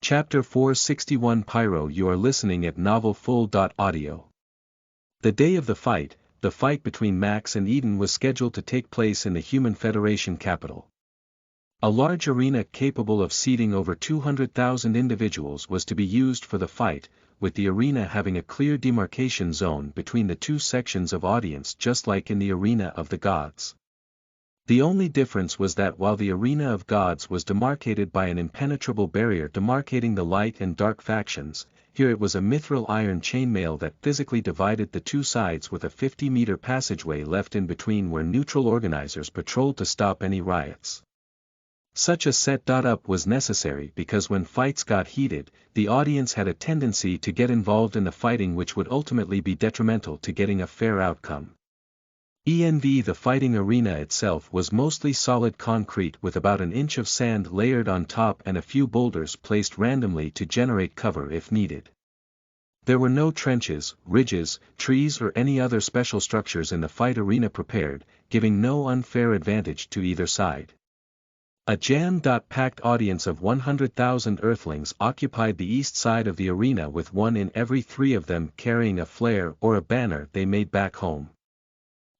Chapter 461 Pyro. You are listening at novelfull.audio. The day of the fight between Max and Eden was scheduled to take place in the Human Federation capital. A large arena capable of seating over 200,000 individuals was to be used for the fight, with the arena having a clear demarcation zone between the two sections of audience just like in the arena of the gods. The only difference was that while the arena of gods was demarcated by an impenetrable barrier demarcating the light and dark factions, here it was a mithril iron chainmail that physically divided the two sides with a 50-meter passageway left in between where neutral organizers patrolled to stop any riots. Such a setup was necessary because when fights got heated, the audience had a tendency to get involved in the fighting, which would ultimately be detrimental to getting a fair outcome. The fighting arena itself was mostly solid concrete with about an inch of sand layered on top and a few boulders placed randomly to generate cover if needed. There were no trenches, ridges, trees or any other special structures in the fight arena prepared, giving no unfair advantage to either side. A jam-packed audience of 100,000 Earthlings occupied the east side of the arena, with one in every three of them carrying a flare or a banner they made back home.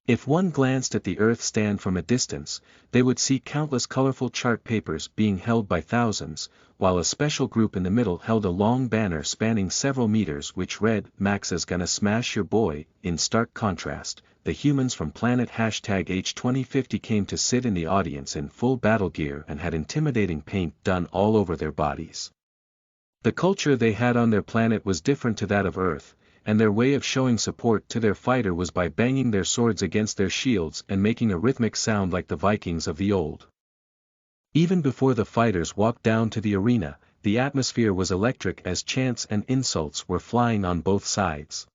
If one glanced at the Earth stand from a distance, they would see countless colorful chart papers being held by thousands, while a special group in the middle held a long banner spanning several meters which read, "Max is gonna smash your boy." In stark contrast, the humans from planet #H2050 came to sit in the audience in full battle gear and had intimidating paint done all over their bodies. The culture they had on their planet was different to that of Earth, and their way of showing support to their fighter was by banging their swords against their shields and making a rhythmic sound like the Vikings of the old. Even before the fighters walked down to the arena, the atmosphere was electric as chants and insults were flying on both sides.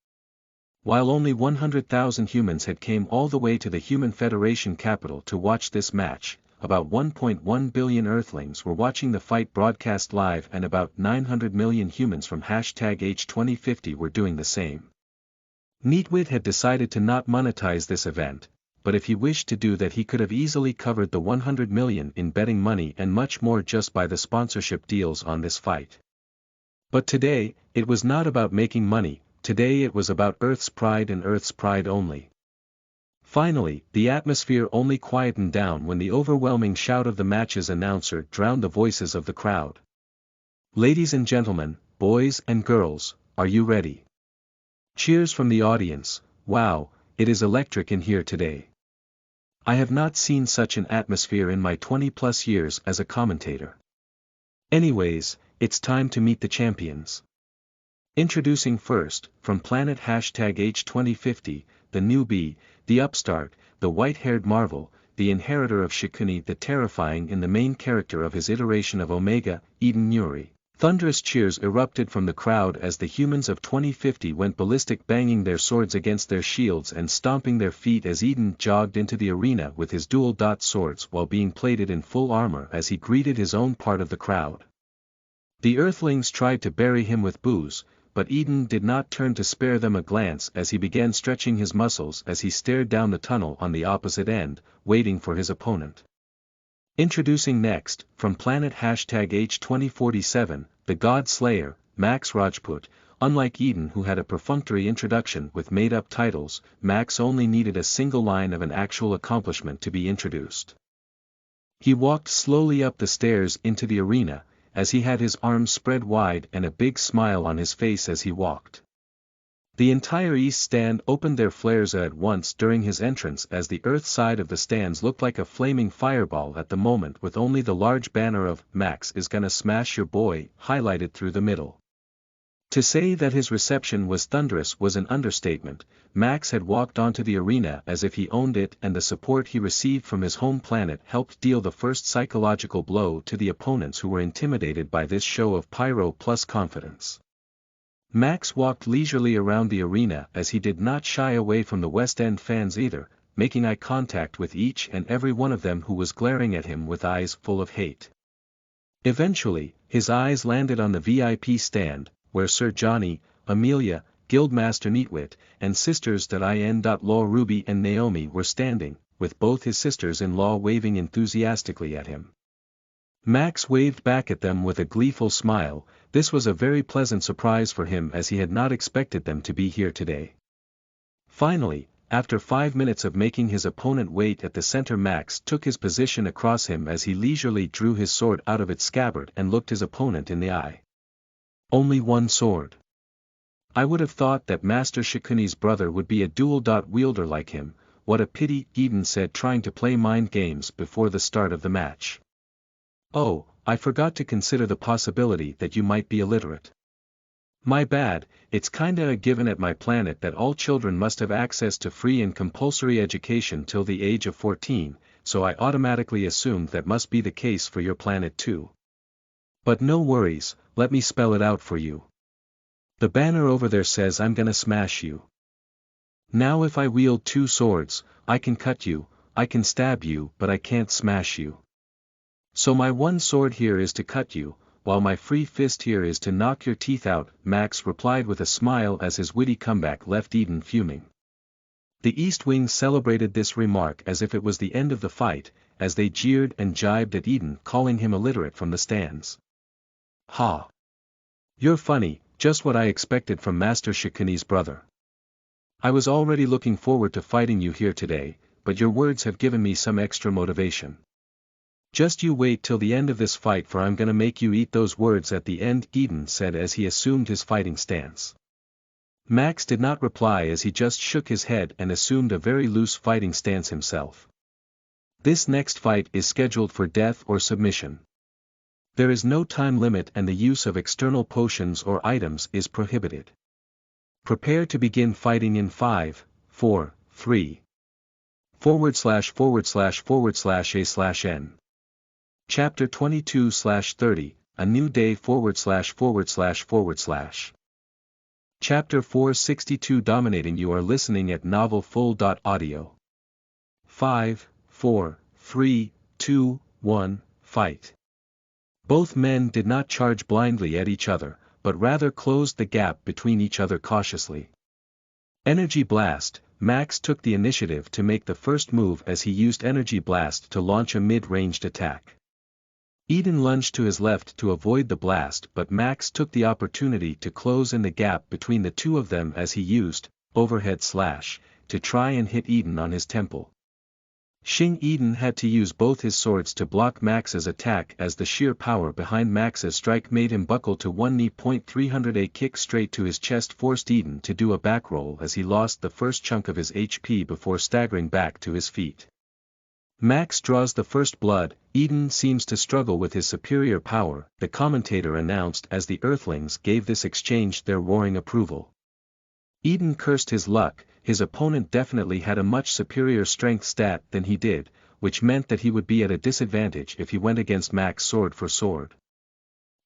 While only 100,000 humans had came all the way to the Human Federation capital to watch this match, about 1.1 billion Earthlings were watching the fight broadcast live, and about 900 million humans from #H2050 were doing the same. Neatwit had decided to not monetize this event, but if he wished to do that he could have easily covered the 100 million in betting money and much more just by the sponsorship deals on this fight. But today, it was not about making money, today it was about Earth's pride and Earth's pride only. Finally, the atmosphere only quietened down when the overwhelming shout of the match's announcer drowned the voices of the crowd. "Ladies and gentlemen, boys and girls, are you ready?" Cheers from the audience. "Wow, it is electric in here today. I have not seen such an atmosphere in my 20+ years as a commentator. Anyways, it's time to meet the champions." Introducing first, from planet #H2050, the newbie, the upstart, the white-haired marvel, the inheritor of Shikuni the terrifying in the main character of his iteration of Omega, Eden Nuri. Thunderous cheers erupted from the crowd as the humans of 2050 went ballistic, banging their swords against their shields and stomping their feet as Eden jogged into the arena with his dual-dot swords while being plated in full armor as he greeted his own part of the crowd. The Earthlings tried to bury him with boos, but Eden did not turn to spare them a glance as he began stretching his muscles as he stared down the tunnel on the opposite end, waiting for his opponent. Introducing next, from planet #H2047, the God Slayer, Max Rajput. Unlike Eden, who had a perfunctory introduction with made-up titles, Max only needed a single line of an actual accomplishment to be introduced. He walked slowly up the stairs into the arena, as he had his arms spread wide and a big smile on his face as he walked. The entire east stand opened their flares at once during his entrance, as the Earth side of the stands looked like a flaming fireball at the moment, with only the large banner of "Max is gonna smash your boy" highlighted through the middle. To say that his reception was thunderous was an understatement. Max had walked onto the arena as if he owned it, and the support he received from his home planet helped deal the first psychological blow to the opponents who were intimidated by this show of pyro plus confidence. Max walked leisurely around the arena as he did not shy away from the West End fans either, making eye contact with each and every one of them who was glaring at him with eyes full of hate. Eventually, his eyes landed on the VIP stand, where Sir Johnny, Amelia, Guildmaster Neatwit, and sisters.in.law Ruby and Naomi were standing, with both his sisters-in-law waving enthusiastically at him. Max waved back at them with a gleeful smile. This was a very pleasant surprise for him as he had not expected them to be here today. Finally, after 5 minutes of making his opponent wait at the center, Max took his position across him as he leisurely drew his sword out of its scabbard and looked his opponent in the eye. Only one sword. I would have thought that Master Shikuni's brother would be a dual-wielder like him. What a pity, Eden said, trying to play mind games before the start of the match. Oh, I forgot to consider the possibility that you might be illiterate. My bad. It's kinda a given at my planet that all children must have access to free and compulsory education till the age of 14, so I automatically assumed that must be the case for your planet too. But no worries, let me spell it out for you. The banner over there says I'm gonna smash you. Now if I wield 2 swords, I can cut you, I can stab you, but I can't smash you. So my one sword here is to cut you, while my free fist here is to knock your teeth out, Max replied with a smile as his witty comeback left Eden fuming. The East Wing celebrated this remark as if it was the end of the fight, as they jeered and jibed at Eden, calling him illiterate from the stands. Ha! You're funny, just what I expected from Master Shikuni's brother. I was already looking forward to fighting you here today, but your words have given me some extra motivation. Just you wait till the end of this fight, for I'm gonna make you eat those words at the end, Eden said as he assumed his fighting stance. Max did not reply as he just shook his head and assumed a very loose fighting stance himself. This next fight is scheduled for death or submission. There is no time limit and the use of external potions or items is prohibited. Prepare to begin fighting in 5, 4, 3, //////n. Chapter 22/30, A New Day // Chapter 462 Dominating. You are listening at novelfull.audio. 5, 4, 3, 2, 1, fight. Both men did not charge blindly at each other, but rather closed the gap between each other cautiously. Energy Blast. Max took the initiative to make the first move as he used Energy Blast to launch a mid-ranged attack. Eden lunged to his left to avoid the blast, but Max took the opportunity to close in the gap between the two of them as he used Overhead Slash to try and hit Eden on his temple. Eden had to use both his swords to block Max's attack as the sheer power behind Max's strike made him buckle to one knee. 300. A kick straight to his chest forced Eden to do a back roll as he lost the first chunk of his HP before staggering back to his feet. Max draws the first blood. Eden seems to struggle with his superior power, the commentator announced as the Earthlings gave this exchange their roaring approval. Eden cursed his luck. His opponent definitely had a much superior strength stat than he did, which meant that he would be at a disadvantage if he went against Max sword for sword.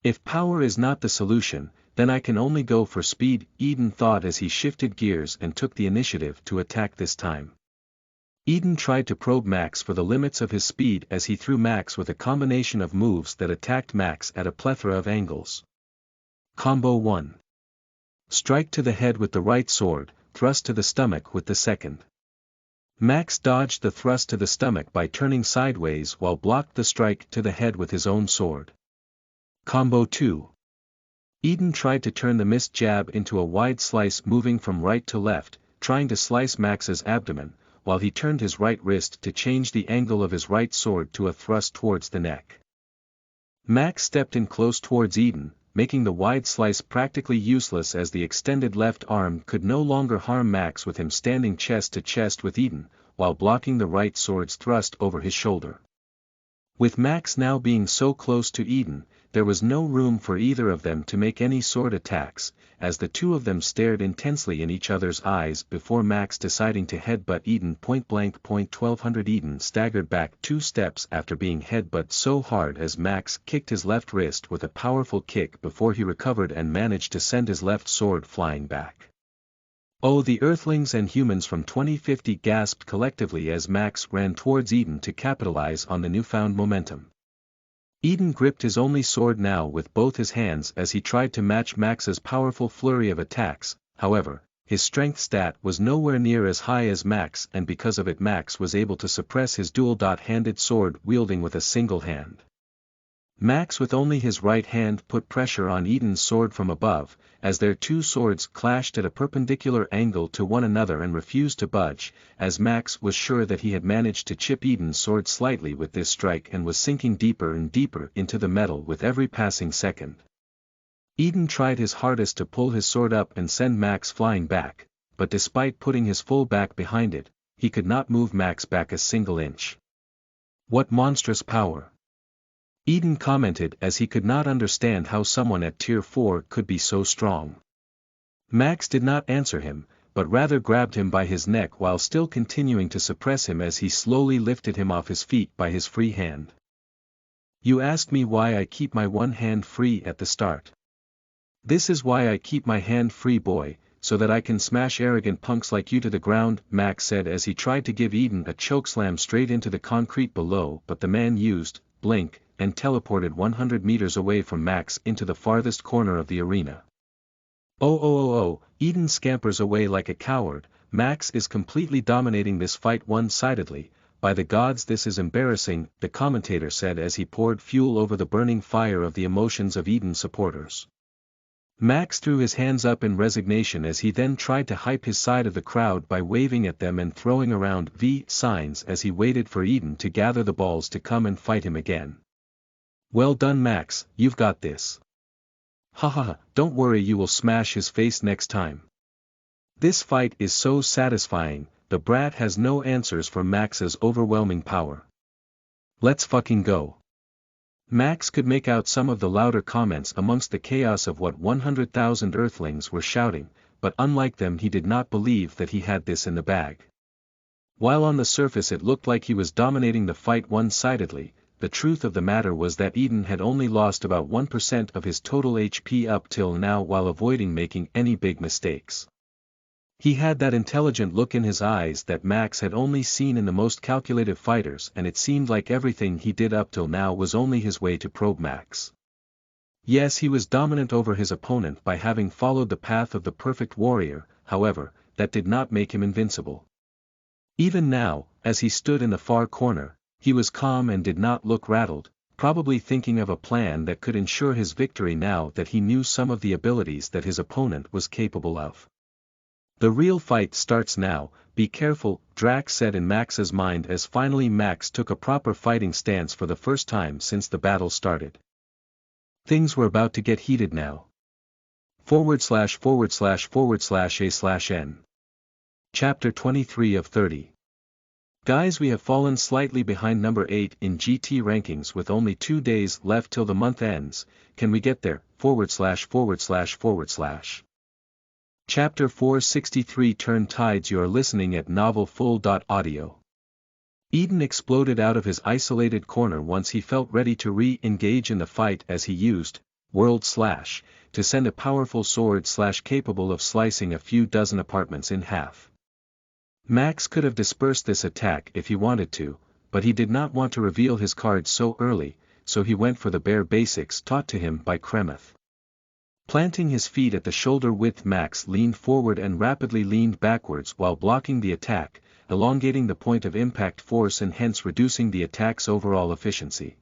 If power is not the solution, then I can only go for speed, Eden thought as he shifted gears and took the initiative to attack this time. Eden tried to probe Max for the limits of his speed as he threw Max with a combination of moves that attacked Max at a plethora of angles. Combo 1. Strike to the head with the right sword, thrust to the stomach with the second. Max dodged the thrust to the stomach by turning sideways while blocked the strike to the head with his own sword. Combo 2. Eden tried to turn the missed jab into a wide slice, moving from right to left, trying to slice Max's abdomen, while he turned his right wrist to change the angle of his right sword to a thrust towards the neck. Max stepped in close towards Eden, making the wide slice practically useless as the extended left arm could no longer harm Max with him standing chest to chest with Eden, while blocking the right sword's thrust over his shoulder. With Max now being so close to Eden, there was no room for either of them to make any sword attacks, as the two of them stared intensely in each other's eyes before Max deciding to headbutt Eden point blank. 1200. Eden staggered back 2 steps after being headbutt so hard as Max kicked his left wrist with a powerful kick before he recovered and managed to send his left sword flying back. Oh, the Earthlings and humans from 2050 gasped collectively as Max ran towards Eden to capitalize on the newfound momentum. Eden gripped his only sword now with both his hands as he tried to match Max's powerful flurry of attacks. However, his strength stat was nowhere near as high as Max, and because of it Max was able to suppress his dual-handed sword wielding with a single hand. Max with only his right hand put pressure on Eden's sword from above, as their two swords clashed at a perpendicular angle to one another and refused to budge, as Max was sure that he had managed to chip Eden's sword slightly with this strike and was sinking deeper and deeper into the metal with every passing second. Eden tried his hardest to pull his sword up and send Max flying back, but despite putting his full back behind it, he could not move Max back a single inch. What monstrous power! Eden commented as he could not understand how someone at Tier 4 could be so strong. Max did not answer him, but rather grabbed him by his neck while still continuing to suppress him as he slowly lifted him off his feet by his free hand. You asked me why I keep my one hand free at the start. This is why I keep my hand free, boy, so that I can smash arrogant punks like you to the ground, Max said as he tried to give Eden a chokeslam straight into the concrete below, but the man used blink and teleported 100 meters away from Max into the farthest corner of the arena. Oh, Eden scampers away like a coward. Max is completely dominating this fight one-sidedly. By the gods, this is embarrassing, the commentator said as he poured fuel over the burning fire of the emotions of Eden's supporters. Max threw his hands up in resignation as he then tried to hype his side of the crowd by waving at them and throwing around V signs as he waited for Eden to gather the balls to come and fight him again. Well done, Max, you've got this. Haha, don't worry, you will smash his face next time. This fight is so satisfying, the brat has no answers for Max's overwhelming power. Let's fucking go. Max could make out some of the louder comments amongst the chaos of what 100,000 Earthlings were shouting, but unlike them he did not believe that he had this in the bag. While on the surface it looked like he was dominating the fight one-sidedly, the truth of the matter was that Eden had only lost about 1% of his total HP up till now while avoiding making any big mistakes. He had that intelligent look in his eyes that Max had only seen in the most calculated fighters, and it seemed like everything he did up till now was only his way to probe Max. Yes, he was dominant over his opponent by having followed the path of the perfect warrior, however, that did not make him invincible. Even now, as he stood in the far corner, he was calm and did not look rattled, probably thinking of a plan that could ensure his victory now that he knew some of the abilities that his opponent was capable of. The real fight starts now, be careful, Drax said in Max's mind as finally Max took a proper fighting stance for the first time since the battle started. Things were about to get heated now. /////A/N. Chapter 23 of 30. Guys, we have fallen slightly behind number 8 in GT rankings with only 2 days left till the month ends. Can we get there? /////. Chapter 463 Turn Tides. You are listening at novelfull.audio. Eden exploded out of his isolated corner once he felt ready to re-engage in the fight as he used World Slash to send a powerful sword slash capable of slicing a few dozen apartments in half. Max could have dispersed this attack if he wanted to, but he did not want to reveal his cards so early, so he went for the bare basics taught to him by Kremeth. Planting his feet at the shoulder width, Max leaned forward and rapidly leaned backwards while blocking the attack, elongating the point of impact force and hence reducing the attack's overall efficiency.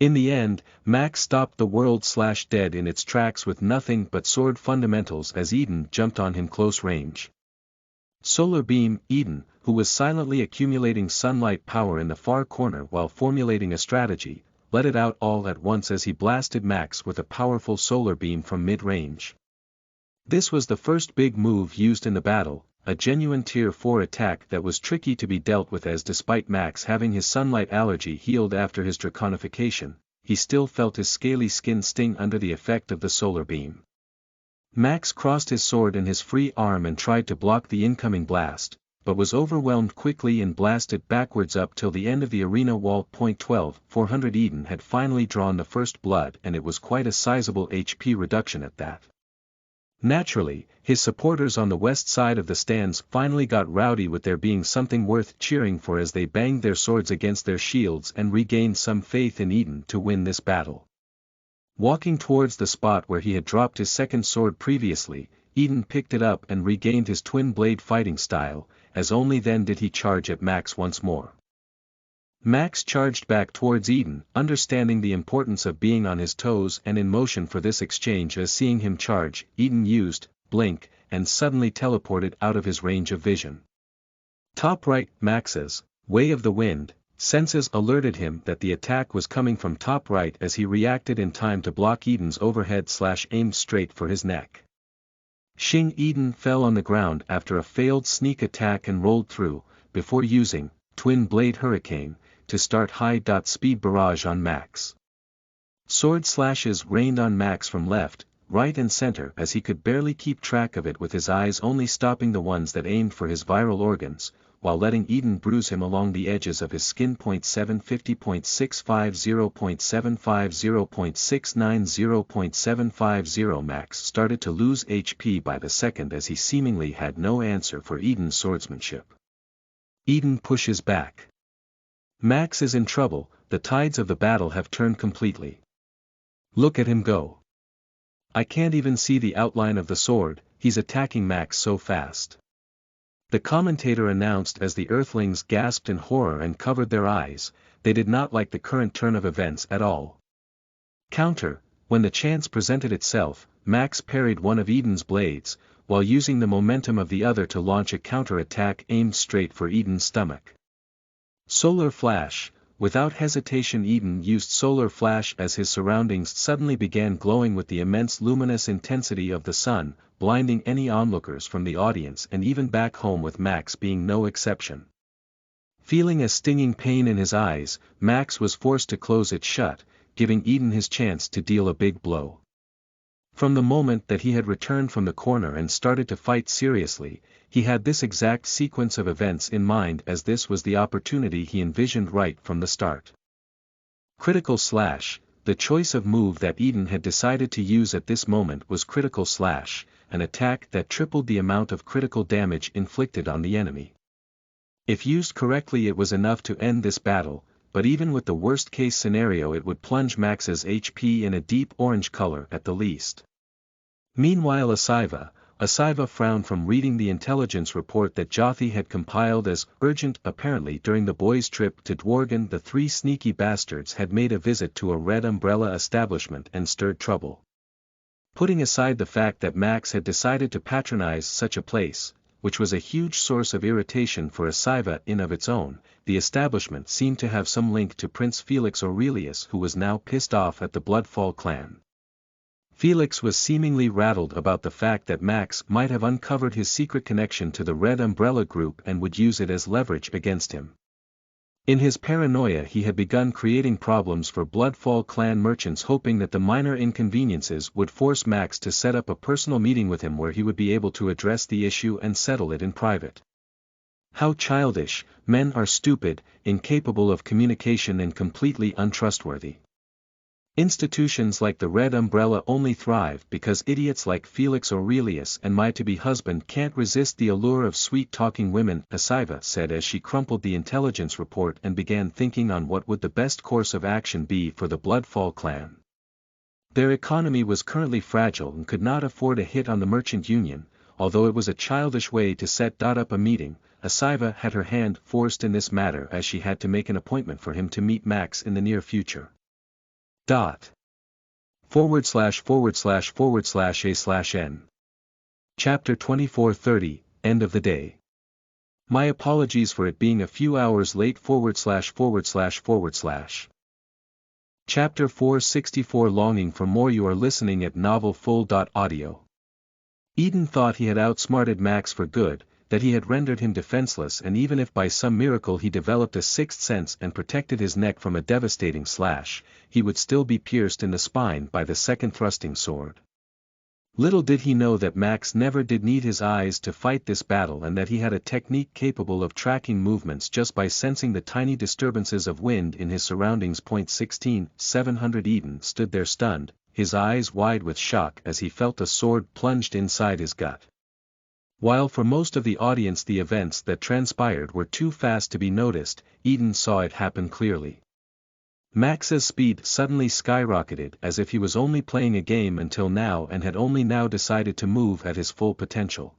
In the end, Max stopped the World Slash dead in its tracks with nothing but sword fundamentals as Eden jumped on him close range. Solar Beam. Eden, who was silently accumulating sunlight power in the far corner while formulating a strategy, let it out all at once as he blasted Max with a powerful solar beam from mid-range. This was the first big move used in the battle, a genuine Tier 4 attack that was tricky to be dealt with as despite Max having his sunlight allergy healed after his draconification, he still felt his scaly skin sting under the effect of the solar beam. Max crossed his sword in his free arm and tried to block the incoming blast, but was overwhelmed quickly and blasted backwards up till the end of the arena wall. 12,400 Eden had finally drawn the first blood and it was quite a sizable HP reduction at that. Naturally, his supporters on the west side of the stands finally got rowdy with there being something worth cheering for as they banged their swords against their shields and regained some faith in Eden to win this battle. Walking towards the spot where he had dropped his second sword previously, Eden picked it up and regained his twin blade fighting style, as only then did he charge at Max once more. Max charged back towards Eden, understanding the importance of being on his toes and in motion for this exchange. As seeing him charge, Eden used blink, and suddenly teleported out of his range of vision. Top right. Max's way of the wind senses alerted him that the attack was coming from top right as he reacted in time to block Eden's overhead slash aimed straight for his neck. Shing. Eden fell on the ground after a failed sneak attack and rolled through, before using Twin Blade Hurricane to start high-speed barrage on Max. Sword slashes rained on Max from left, right and center as he could barely keep track of it, with his eyes only stopping the ones that aimed for his viral organs, while letting Eden bruise him along the edges of his skin. 750, 650, 750, 690, 750. Max started to lose HP by the second as he seemingly had no answer for Eden's swordsmanship. Eden pushes back. Max is in trouble. The tides of the battle have turned completely. Look at him go. I can't even see the outline of the sword, he's attacking Max so fast. The commentator announced as the Earthlings gasped in horror and covered their eyes. They did not like the current turn of events at all. Counter. When the chance presented itself, Max parried one of Eden's blades, while using the momentum of the other to launch a counter-attack aimed straight for Eden's stomach. Solar Flash. Without hesitation, Eden used Solar Flash as his surroundings suddenly began glowing with the immense luminous intensity of the sun, blinding any onlookers from the audience and even back home, with Max being no exception. Feeling a stinging pain in his eyes, Max was forced to close it shut, giving Eden his chance to deal a big blow. From the moment that he had returned from the corner and started to fight seriously, he had this exact sequence of events in mind, as this was the opportunity he envisioned right from the start. Critical Slash. The choice of move that Eden had decided to use at this moment was Critical Slash, an attack that tripled the amount of critical damage inflicted on the enemy. If used correctly, it was enough to end this battle, but even with the worst-case scenario, it would plunge Max's HP in a deep orange color at the least. Meanwhile, Asiva frowned from reading the intelligence report that Jothi had compiled as urgent. Apparently during the boys' trip to Dworgen, the three sneaky bastards had made a visit to a Red Umbrella establishment and stirred trouble. Putting aside the fact that Max had decided to patronize such a place, which was a huge source of irritation for Asiva in of its own, the establishment seemed to have some link to Prince Felix Aurelius, who was now pissed off at the Bloodfall clan. Felix was seemingly rattled about the fact that Max might have uncovered his secret connection to the Red Umbrella group and would use it as leverage against him. In his paranoia, he had begun creating problems for Bloodfall clan merchants, hoping that the minor inconveniences would force Max to set up a personal meeting with him where he would be able to address the issue and settle it in private. How childish! Men are stupid, incapable of communication and completely untrustworthy. Institutions like the Red Umbrella only thrive because idiots like Felix Aurelius and my to-be husband can't resist the allure of sweet-talking women, Asiva said as she crumpled the intelligence report and began thinking on what would the best course of action be for the Bloodfall clan. Their economy was currently fragile and could not afford a hit on the merchant union, although it was a childish way to set up a meeting. Asiva had her hand forced in this matter as she had to make an appointment for him to meet Max in the near future. // //a/n. Chapter 2430, End of the Day. My apologies for it being a few hours late. // Chapter 464, Longing for More. You are listening at novelfull.audio. Eden thought he had outsmarted Max for good, that he had rendered him defenseless, and even if by some miracle he developed a sixth sense and protected his neck from a devastating slash, he would still be pierced in the spine by the second thrusting sword. Little did he know that Max never did need his eyes to fight this battle, and that he had a technique capable of tracking movements just by sensing the tiny disturbances of wind in his surroundings. 700 Eden stood there stunned, his eyes wide with shock as he felt a sword plunged inside his gut. While for most of the audience the events that transpired were too fast to be noticed, Eden saw it happen clearly. Max's speed suddenly skyrocketed as if he was only playing a game until now and had only now decided to move at his full potential.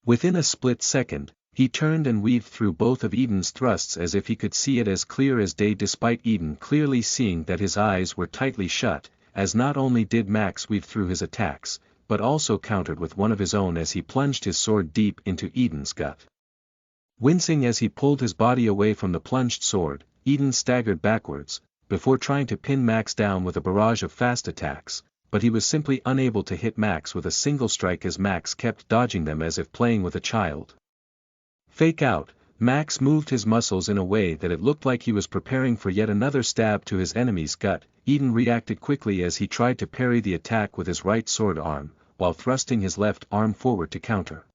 Within a split second, He turned and weaved through both of Eden's thrusts as if he could see it as clear as day, despite Eden clearly seeing that his eyes were tightly shut, as not only did Max weave through his attacks, but also countered with one of his own as he plunged his sword deep into Eden's gut. Wincing as he pulled his body away from the plunged sword, Eden staggered backwards, before trying to pin Max down with a barrage of fast attacks, but he was simply unable to hit Max with a single strike as Max kept dodging them as if playing with a child. Fake out, Max moved his muscles in a way that it looked like he was preparing for yet another stab to his enemy's gut. Eden reacted quickly as he tried to parry the attack with his right sword arm, while thrusting his left arm forward to counter.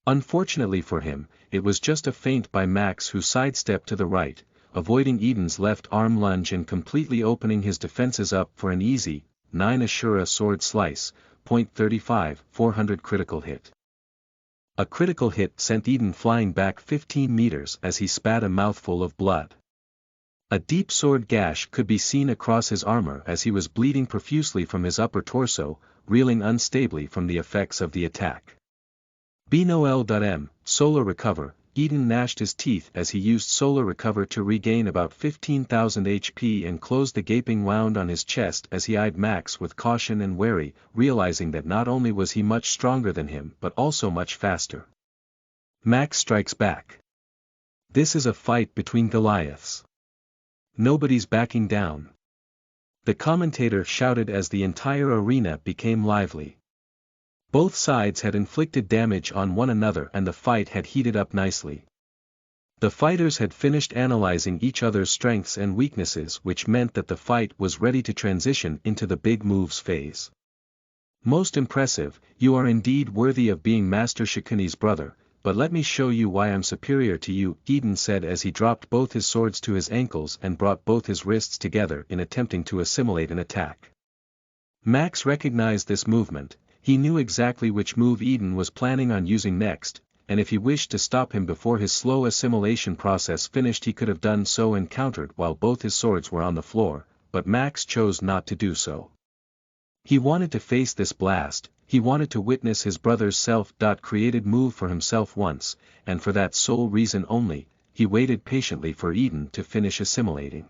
Unfortunately for him, it was just a feint by Max, who sidestepped to the right, avoiding Eden's left arm lunge and completely opening his defenses up for an easy 9 Ashura sword slice, .35, 400 critical hit. A critical hit sent Eden flying back 15 meters as he spat a mouthful of blood. A deep sword gash could be seen across his armor as he was bleeding profusely from his upper torso, reeling unstably from the effects of the attack. BNOL.M, Solar Recover. Eden gnashed his teeth as he used Solar Recover to regain about 15,000 HP and closed the gaping wound on his chest as he eyed Max with caution and wary, realizing that not only was he much stronger than him but also much faster. Max strikes back. This is a fight between Goliaths. Nobody's backing down. The commentator shouted as the entire arena became lively. Both sides had inflicted damage on one another and the fight had heated up nicely. The fighters had finished analyzing each other's strengths and weaknesses, which meant that the fight was ready to transition into the big moves phase. Most impressive, you are indeed worthy of being Master Shikuni's brother, but let me show you why I'm superior to you, Eden said as he dropped both his swords to his ankles and brought both his wrists together in attempting to assimilate an attack. Max recognized this movement. He knew exactly which move Eden was planning on using next, and if he wished to stop him before his slow assimilation process finished he could have done so and countered while both his swords were on the floor, but Max chose not to do so. He wanted to face this blast, he wanted to witness his brother's self-created move for himself once, and for that sole reason only, he waited patiently for Eden to finish assimilating.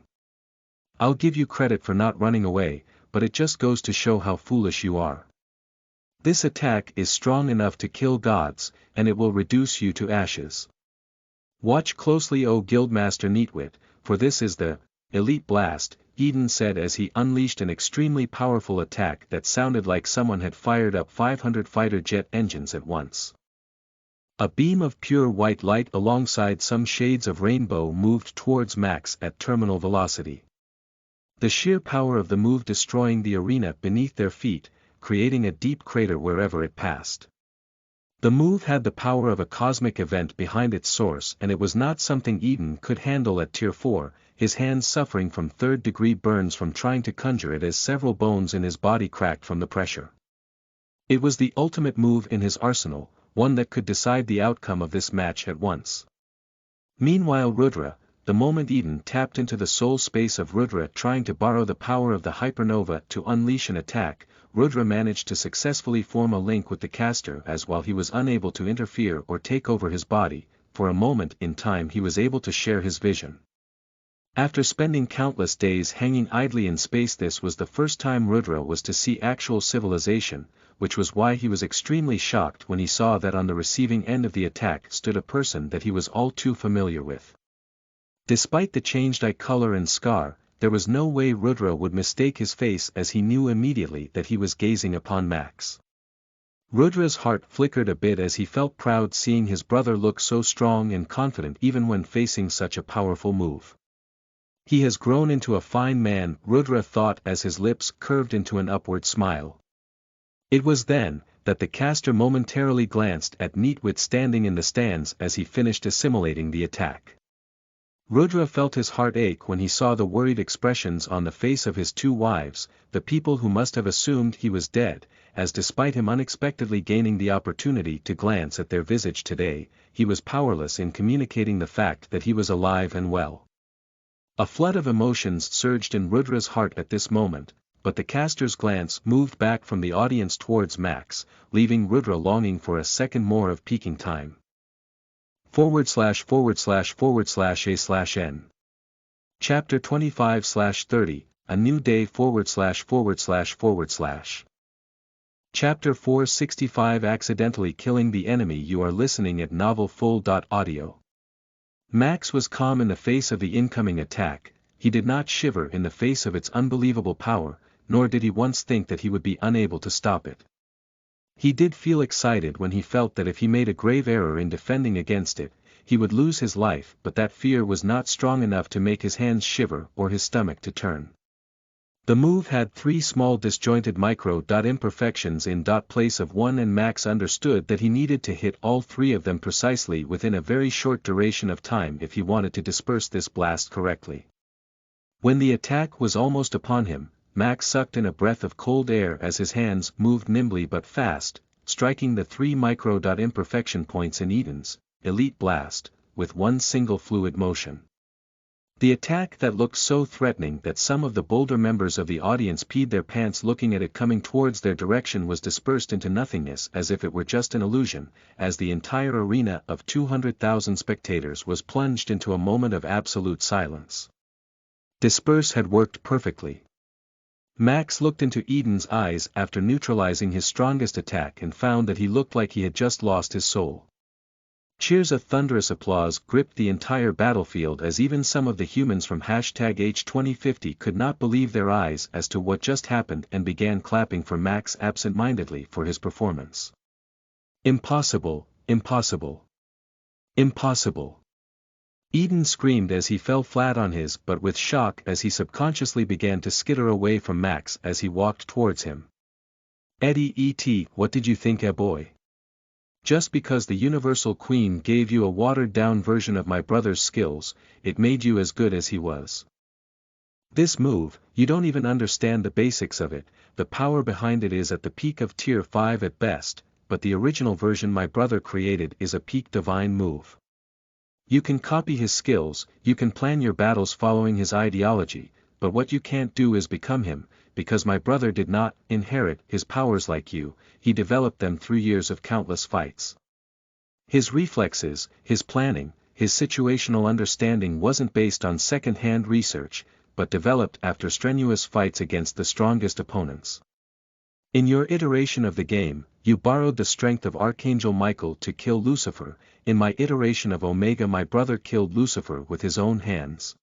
I'll give you credit for not running away, but it just goes to show how foolish you are. This attack is strong enough to kill gods, and it will reduce you to ashes. Watch closely, O Guildmaster Neatwit, for this is the Elite Blast, Eden said as he unleashed an extremely powerful attack that sounded like someone had fired up 500 fighter jet engines at once. A beam of pure white light alongside some shades of rainbow moved towards Max at terminal velocity. The sheer power of the move destroying the arena beneath their feet, creating a deep crater wherever it passed. The move had the power of a cosmic event behind its source, and it was not something Eden could handle at Tier 4, his hands suffering from third-degree burns from trying to conjure it as several bones in his body cracked from the pressure. It was the ultimate move in his arsenal, one that could decide the outcome of this match at once. Meanwhile Rudra, the moment Eden tapped into the soul space of Rudra trying to borrow the power of the hypernova to unleash an attack, Rudra managed to successfully form a link with the caster as while he was unable to interfere or take over his body, for a moment in time he was able to share his vision. After spending countless days hanging idly in space, this was the first time Rudra was to see actual civilization, which was why he was extremely shocked when he saw that on the receiving end of the attack stood a person that he was all too familiar with. Despite the changed eye color and scar, there was no way Rudra would mistake his face as he knew immediately that he was gazing upon Max. Rudra's heart flickered a bit as he felt proud seeing his brother look so strong and confident even when facing such a powerful move. He has grown into a fine man, Rudra thought as his lips curved into an upward smile. It was then that the caster momentarily glanced at Neatwit standing in the stands as he finished assimilating the attack. Rudra felt his heart ache when he saw the worried expressions on the face of his two wives, the people who must have assumed he was dead, as despite him unexpectedly gaining the opportunity to glance at their visage today, he was powerless in communicating the fact that he was alive and well. A flood of emotions surged in Rudra's heart at this moment, but the caster's glance moved back from the audience towards Max, leaving Rudra longing for a second more of peaking time. //////A/N. Chapter 25/30, A New Day /////. Chapter 465 Accidentally Killing the Enemy. You are listening at novelfull.audio. Max was calm in the face of the incoming attack. He did not shiver in the face of its unbelievable power, nor did he once think that he would be unable to stop it. He did feel excited when he felt that if he made a grave error in defending against it, he would lose his life, but that fear was not strong enough to make his hands shiver or his stomach to turn. The move had 3 small disjointed micro-imperfections in place of one, and Max understood that he needed to hit all 3 of them precisely within a very short duration of time if he wanted to disperse this blast correctly. When the attack was almost upon him, Max sucked in a breath of cold air as his hands moved nimbly but fast, striking the 3 micro-imperfection points in Eden's elite blast, with one single fluid motion. The attack that looked so threatening that some of the bolder members of the audience peed their pants looking at it coming towards their direction was dispersed into nothingness as if it were just an illusion, as the entire arena of 200,000 spectators was plunged into a moment of absolute silence. Disperse had worked perfectly. Max looked into Eden's eyes after neutralizing his strongest attack and found that he looked like he had just lost his soul. Cheers of thunderous applause gripped the entire battlefield as even some of the humans from #H2050 could not believe their eyes as to what just happened and began clapping for Max absent-mindedly for his performance. Impossible, impossible. Impossible. Eden screamed as he fell flat on his butt with shock as he subconsciously began to skitter away from Max as he walked towards him. Eddie E.T., what did you think, boy? Just because the Universal Queen gave you a watered-down version of my brother's skills, it made you as good as he was. This move, you don't even understand the basics of it, the power behind it is at the peak of tier 5 at best, but the original version my brother created is a peak divine move. You can copy his skills, you can plan your battles following his ideology, but what you can't do is become him, because my brother did not inherit his powers like you, he developed them through years of countless fights. His reflexes, his planning, his situational understanding wasn't based on second-hand research, but developed after strenuous fights against the strongest opponents. In your iteration of the game, you borrowed the strength of Archangel Michael to kill Lucifer. In my iteration of Omega my brother killed Lucifer with his own hands.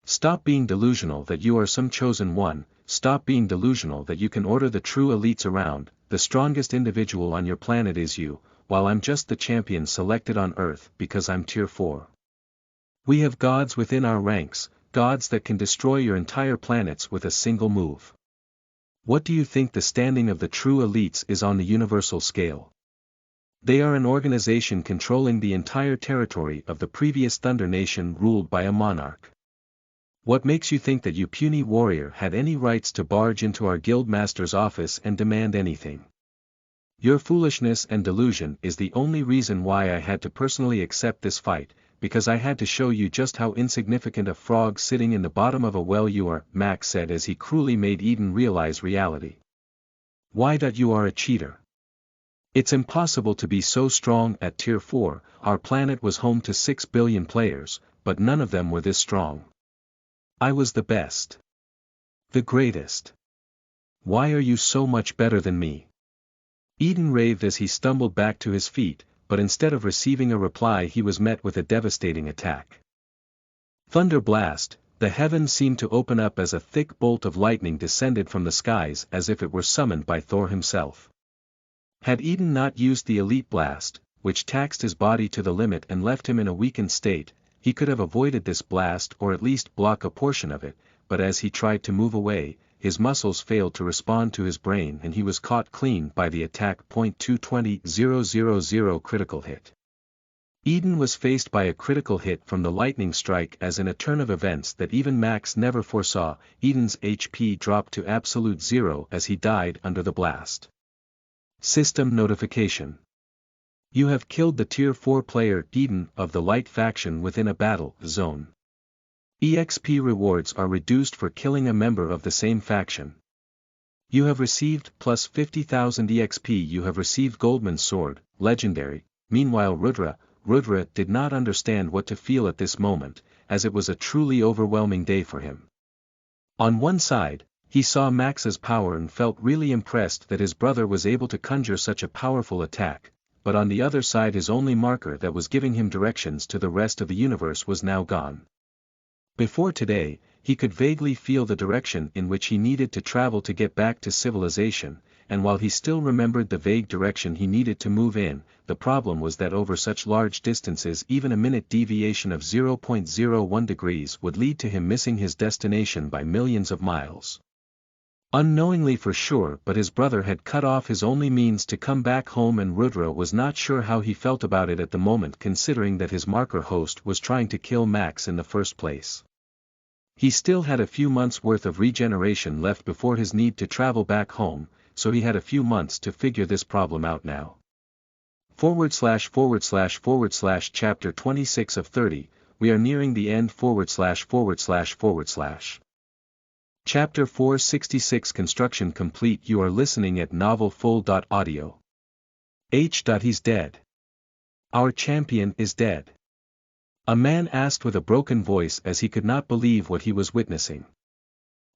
Stop being delusional that you are some chosen one, stop being delusional that you can order the true elites around, the strongest individual on your planet is you, while I'm just the champion selected on Earth because I'm tier 4. We have gods within our ranks, gods that can destroy your entire planets with a single move. What do you think the standing of the true elites is on the universal scale? They are an organization controlling the entire territory of the previous Thunder Nation ruled by a monarch. What makes you think that you puny warrior had any rights to barge into our guild master's office and demand anything? Your foolishness and delusion is the only reason why I had to personally accept this fight, because I had to show you just how insignificant a frog sitting in the bottom of a well you are, Max said as he cruelly made Eden realize reality. Why that you are a cheater? It's impossible to be so strong at tier 4, our planet was home to 6 billion players, but none of them were this strong. I was the best. The greatest. Why are you so much better than me? Eden raved as he stumbled back to his feet, but instead of receiving a reply he was met with a devastating attack. Thunder blast, the heavens seemed to open up as a thick bolt of lightning descended from the skies as if it were summoned by Thor himself. Had Eden not used the elite blast, which taxed his body to the limit and left him in a weakened state, he could have avoided this blast or at least block a portion of it, but as he tried to move away, his muscles failed to respond to his brain and he was caught clean by the attack. 220,000 critical hit. Eden was faced by a critical hit from the lightning strike as in a turn of events that even Max never foresaw. Eden's HP dropped to absolute zero as he died under the blast. System notification. You have killed the tier 4 player Eden of the light faction within a battle zone. EXP rewards are reduced for killing a member of the same faction. You have received plus 50,000 EXP. You have received Goldman's sword, legendary. Meanwhile Rudra did not understand what to feel at this moment, as it was a truly overwhelming day for him. On one side, he saw Max's power and felt really impressed that his brother was able to conjure such a powerful attack, but on the other side his only marker that was giving him directions to the rest of the universe was now gone. Before today, he could vaguely feel the direction in which he needed to travel to get back to civilization, and while he still remembered the vague direction he needed to move in, the problem was that over such large distances even a minute deviation of 0.01 degrees would lead to him missing his destination by millions of miles. Unknowingly for sure, but his brother had cut off his only means to come back home, and Rudra was not sure how he felt about it at the moment, considering that his marker host was trying to kill Max in the first place. He still had a few months' worth of regeneration left before his need to travel back home, so he had a few months to figure this problem out now. // Chapter 26 of 30, we are nearing the end // Chapter 466 Construction complete. You are listening at novelfull.audio. He's dead. Our champion is dead. A man asked with a broken voice as he could not believe what he was witnessing.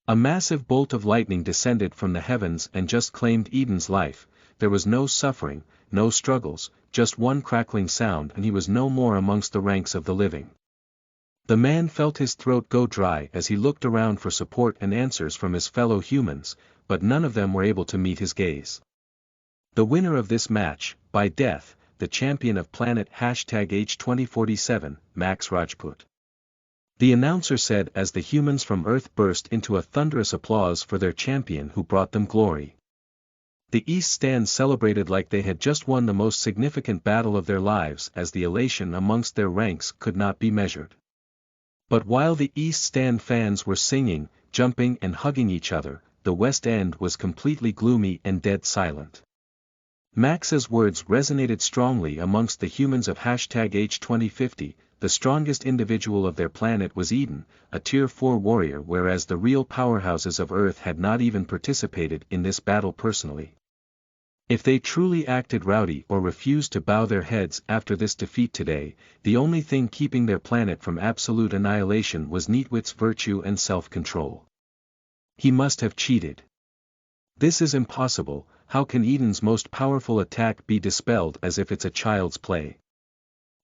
A massive bolt of lightning descended from the heavens and just claimed Eden's life. There was no suffering, no struggles, just one crackling sound, and he was no more amongst the ranks of the living. The man felt his throat go dry as he looked around for support and answers from his fellow humans, but none of them were able to meet his gaze. The winner of this match, by death, the champion of planet #H2047, Max Rajput. The announcer said as the humans from Earth burst into a thunderous applause for their champion who brought them glory. The East Stand celebrated like they had just won the most significant battle of their lives, as the elation amongst their ranks could not be measured. But while the East Stand fans were singing, jumping and hugging each other, the West End was completely gloomy and dead silent. Max's words resonated strongly amongst the humans of #H2050, the strongest individual of their planet was Eden, a Tier 4 warrior, whereas the real powerhouses of Earth had not even participated in this battle personally. If they truly acted rowdy or refused to bow their heads after this defeat today, the only thing keeping their planet from absolute annihilation was Neatwit's virtue and self-control. He must have cheated. This is impossible. How can Eden's most powerful attack be dispelled as if it's a child's play?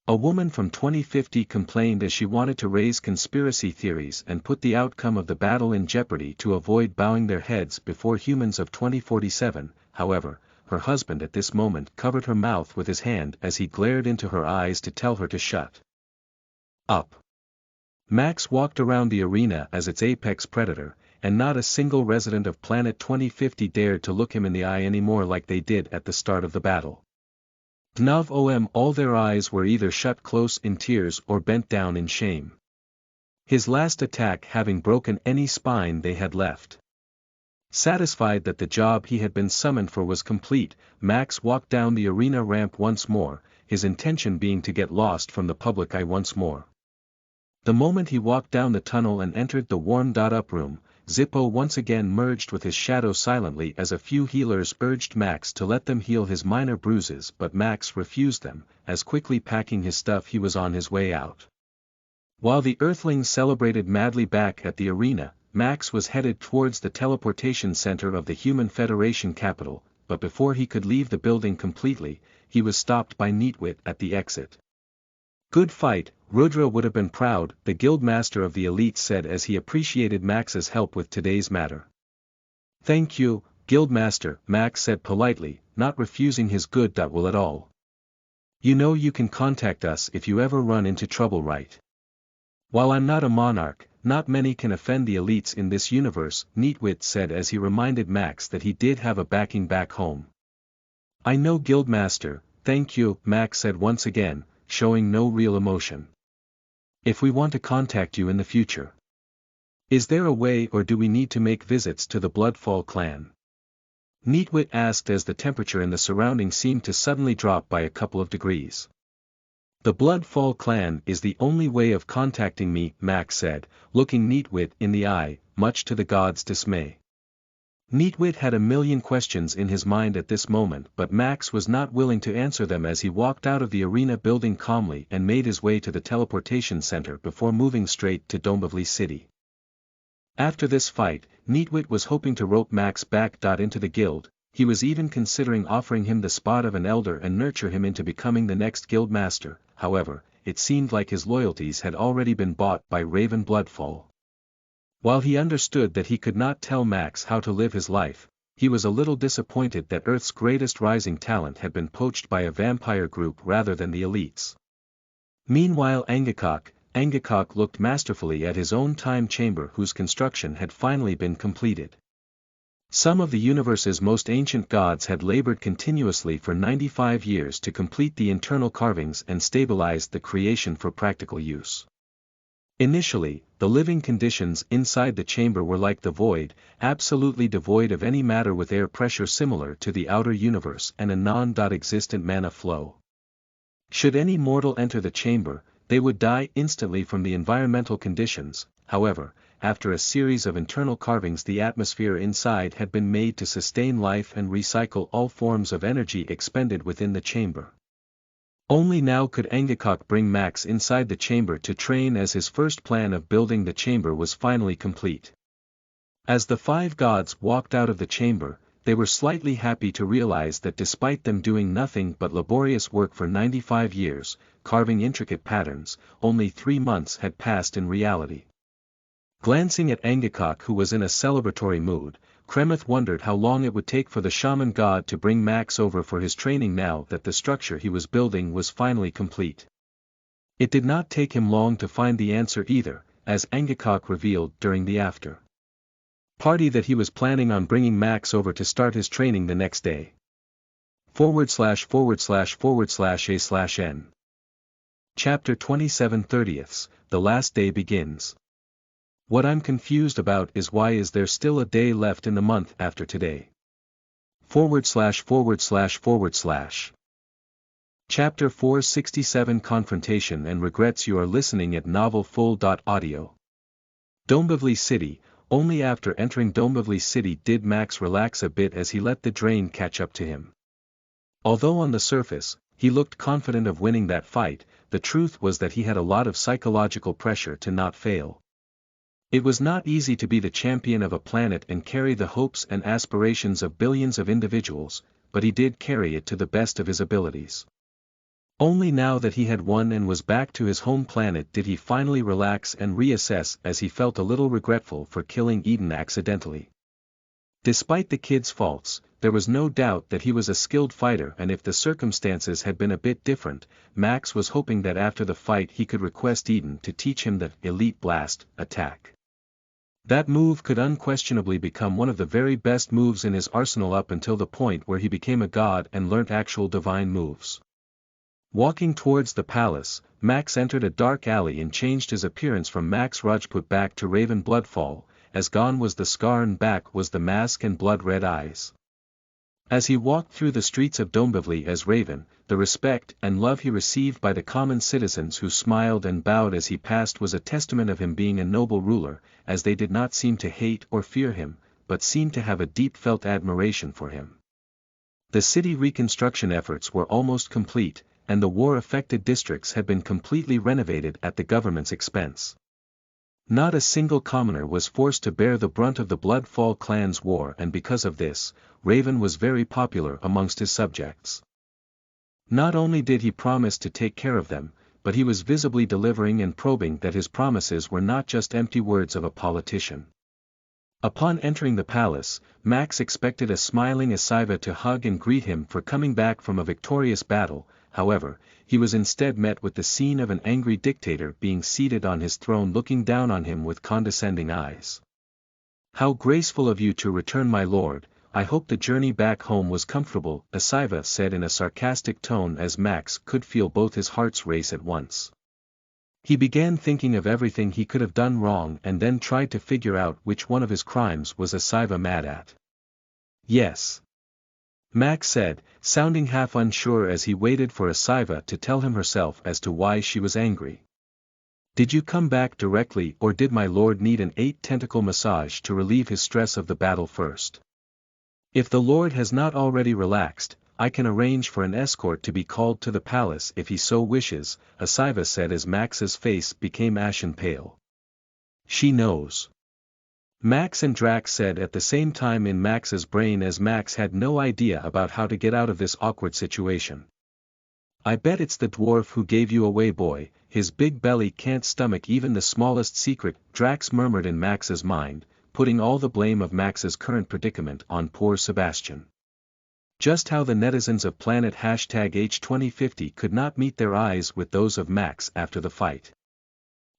A woman from 2050 complained as she wanted to raise conspiracy theories and put the outcome of the battle in jeopardy to avoid bowing their heads before humans of 2047. However, her husband at this moment covered her mouth with his hand as he glared into her eyes to tell her to shut up. Max walked around the arena as its apex predator, and not a single resident of planet 2050 dared to look him in the eye anymore like they did at the start of the battle. All their eyes were either shut close in tears or bent down in shame. His last attack having broken any spine they had left. Satisfied that the job he had been summoned for was complete, Max walked down the arena ramp once more, his intention being to get lost from the public eye once more. The moment he walked down the tunnel and entered the warmed-up room, Zippo once again merged with his shadow silently as a few healers urged Max to let them heal his minor bruises, but Max refused them, as quickly packing his stuff he was on his way out. While the Earthlings celebrated madly back at the arena, Max was headed towards the teleportation center of the Human Federation capital, but before he could leave the building completely, he was stopped by Neatwit at the exit. "Good fight, Rudra would have been proud," the guildmaster of the elite said as he appreciated Max's help with today's matter. "Thank you, guildmaster," Max said politely, not refusing his good will at all. "You know you can contact us if you ever run into trouble, right? While I'm not a monarch, not many can offend the elites in this universe," Neatwit said as he reminded Max that he did have a backing back home. "I know, guildmaster, thank you," Max said once again, showing no real emotion. "If we want to contact you in the future, is there a way, or do we need to make visits to the Bloodfall clan?" Neatwit asked as the temperature in the surroundings seemed to suddenly drop by a couple of degrees. "The Bloodfall clan is the only way of contacting me," Max said, looking Neatwit in the eye, much to the god's dismay. Neatwit had a million questions in his mind at this moment, but Max was not willing to answer them as he walked out of the arena building calmly and made his way to the teleportation center before moving straight to Dombivli City. After this fight, Neatwit was hoping to rope Max back into the guild. He was even considering offering him the spot of an elder and nurture him into becoming the next guild master. However, it seemed like his loyalties had already been bought by Raven Bloodfall. While he understood that he could not tell Max how to live his life, he was a little disappointed that Earth's greatest rising talent had been poached by a vampire group rather than the elites. Meanwhile Angakok looked masterfully at his own time chamber whose construction had finally been completed. Some of the universe's most ancient gods had labored continuously for 95 years to complete the internal carvings and stabilized the creation for practical use. Initially, the living conditions inside the chamber were like the void, absolutely devoid of any matter with air pressure similar to the outer universe and a non-existent mana flow. Should any mortal enter the chamber, they would die instantly from the environmental conditions. However, after a series of internal carvings, the atmosphere inside had been made to sustain life and recycle all forms of energy expended within the chamber. Only now could Angakok bring Max inside the chamber to train, as his first plan of building the chamber was finally complete. As the five gods walked out of the chamber, they were slightly happy to realize that despite them doing nothing but laborious work for 95 years, carving intricate patterns, only 3 months had passed in reality. Glancing at Angakok, who was in a celebratory mood, Kremeth wondered how long it would take for the shaman god to bring Max over for his training now that the structure he was building was finally complete. It did not take him long to find the answer either, as Angakok revealed during the after party that he was planning on bringing Max over to start his training the next day. /////A/N Chapter 27 30ths, The Last Day Begins. What I'm confused about is why is there still a day left in the month after today? /////. Chapter 467 Confrontation and Regrets. You are listening at novelfull.audio. Dombivli City. Only after entering Dombivli City did Max relax a bit as he let the drain catch up to him. Although on the surface, he looked confident of winning that fight, the truth was that he had a lot of psychological pressure to not fail. It was not easy to be the champion of a planet and carry the hopes and aspirations of billions of individuals, but he did carry it to the best of his abilities. Only now that he had won and was back to his home planet did he finally relax and reassess, as he felt a little regretful for killing Eden accidentally. Despite the kid's faults, there was no doubt that he was a skilled fighter, and if the circumstances had been a bit different, Max was hoping that after the fight he could request Eden to teach him the Elite Blast attack. That move could unquestionably become one of the very best moves in his arsenal up until the point where he became a god and learnt actual divine moves. Walking towards the palace, Max entered a dark alley and changed his appearance from Max Rajput back to Raven Bloodfall, as gone was the scar and back was the mask and blood-red eyes. As he walked through the streets of Dombivli as Raven, the respect and love he received by the common citizens who smiled and bowed as he passed was a testament of him being a noble ruler, as they did not seem to hate or fear him, but seemed to have a deep-felt admiration for him. The city reconstruction efforts were almost complete, and the war-affected districts had been completely renovated at the government's expense. Not a single commoner was forced to bear the brunt of the Bloodfall clan's war, and because of this, Raven was very popular amongst his subjects. Not only did he promise to take care of them, but he was visibly delivering and probing that his promises were not just empty words of a politician. Upon entering the palace, Max expected a smiling Asiva to hug and greet him for coming back from a victorious battle. However, he was instead met with the scene of an angry dictator being seated on his throne looking down on him with condescending eyes. "How graceful of you to return, my lord. I hope the journey back home was comfortable," Asiva said in a sarcastic tone, as Max could feel both his hearts race at once. He began thinking of everything he could have done wrong and then tried to figure out which one of his crimes was Asiva mad at. "Yes," Max said, sounding half unsure as he waited for Asiva to tell him herself as to why she was angry. "Did you come back directly, or did my lord need an 8-tentacle massage to relieve his stress of the battle first?" If the Lord has not already relaxed, I can arrange for an escort to be called to the palace if he so wishes, Asiva said as Max's face became ashen pale. She knows. Max and Drax said at the same time in Max's brain as Max had no idea about how to get out of this awkward situation. I bet it's the dwarf who gave you away, boy, his big belly can't stomach even the smallest secret, Drax murmured in Max's mind, putting all the blame of Max's current predicament on poor Sebastian. Just how the netizens of planet #H2050 could not meet their eyes with those of Max after the fight.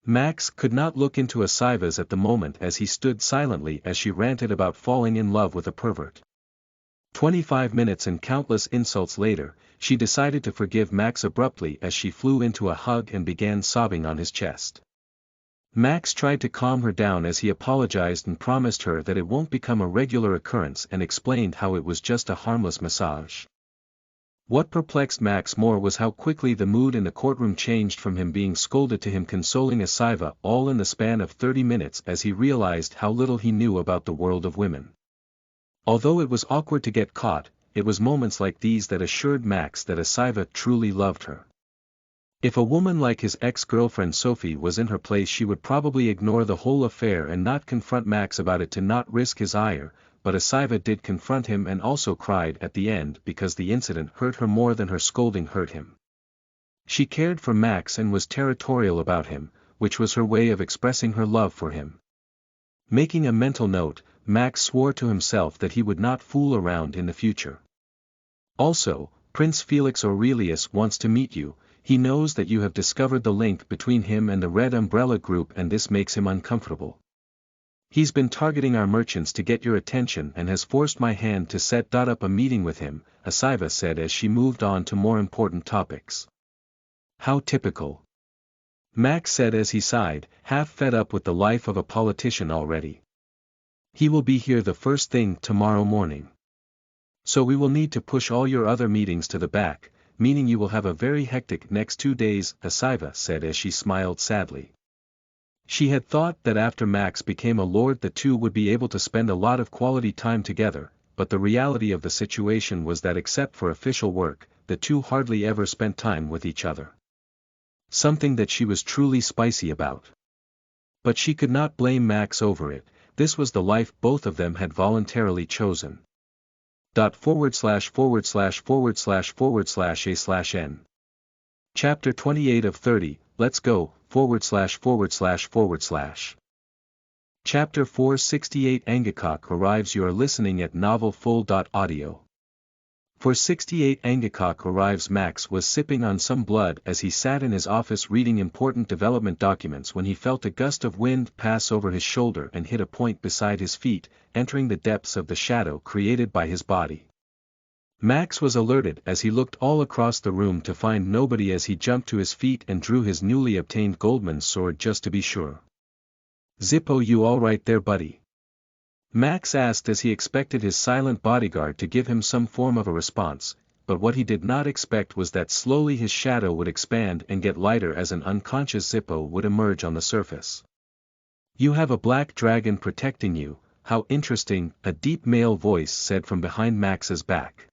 Max could not look into Asiva's at the moment as he stood silently as she ranted about falling in love with a pervert. 25 minutes and countless insults later, she decided to forgive Max abruptly as she flew into a hug and began sobbing on his chest. Max tried to calm her down as he apologized and promised her that it won't become a regular occurrence and explained how it was just a harmless massage. What perplexed Max more was how quickly the mood in the courtroom changed from him being scolded to him consoling Asiva all in the span of 30 minutes as he realized how little he knew about the world of women. Although it was awkward to get caught, it was moments like these that assured Max that Asiva truly loved her. If a woman like his ex-girlfriend Sophie was in her place, she would probably ignore the whole affair and not confront Max about it to not risk his ire, but Asiva did confront him and also cried at the end because the incident hurt her more than her scolding hurt him. She cared for Max and was territorial about him, which was her way of expressing her love for him. Making a mental note, Max swore to himself that he would not fool around in the future. Also, Prince Felix Aurelius wants to meet you. He knows that you have discovered the link between him and the Red Umbrella Group and this makes him uncomfortable. He's been targeting our merchants to get your attention and has forced my hand to set up a meeting with him, Asiva said as she moved on to more important topics. How typical. Max said as he sighed, half fed up with the life of a politician already. He will be here the first thing tomorrow morning. So we will need to push all your other meetings to the back, meaning you will have a very hectic next 2 days, Asiva said as she smiled sadly. She had thought that after Max became a lord the two would be able to spend a lot of quality time together, but the reality of the situation was that except for official work, the two hardly ever spent time with each other. Something that she was truly spicy about. But she could not blame Max over it, this was the life both of them had voluntarily chosen. /////////////////////////////////////////////////////////////////////////////////////////////////////////////////////////// Chapter 468 Angakok arrives. You are listening at novelfull.audio. For 68 Angakok arrives. Max was sipping on some blood as he sat in his office reading important development documents when he felt a gust of wind pass over his shoulder and hit a point beside his feet, entering the depths of the shadow created by his body. Max was alerted as he looked all across the room to find nobody as he jumped to his feet and drew his newly obtained Goldman's sword just to be sure. "Zippo, you all right there, buddy?" Max asked as he expected his silent bodyguard to give him some form of a response, but what he did not expect was that slowly his shadow would expand and get lighter as an unconscious Zippo would emerge on the surface. "You have a black dragon protecting you, how interesting," a deep male voice said from behind Max's back.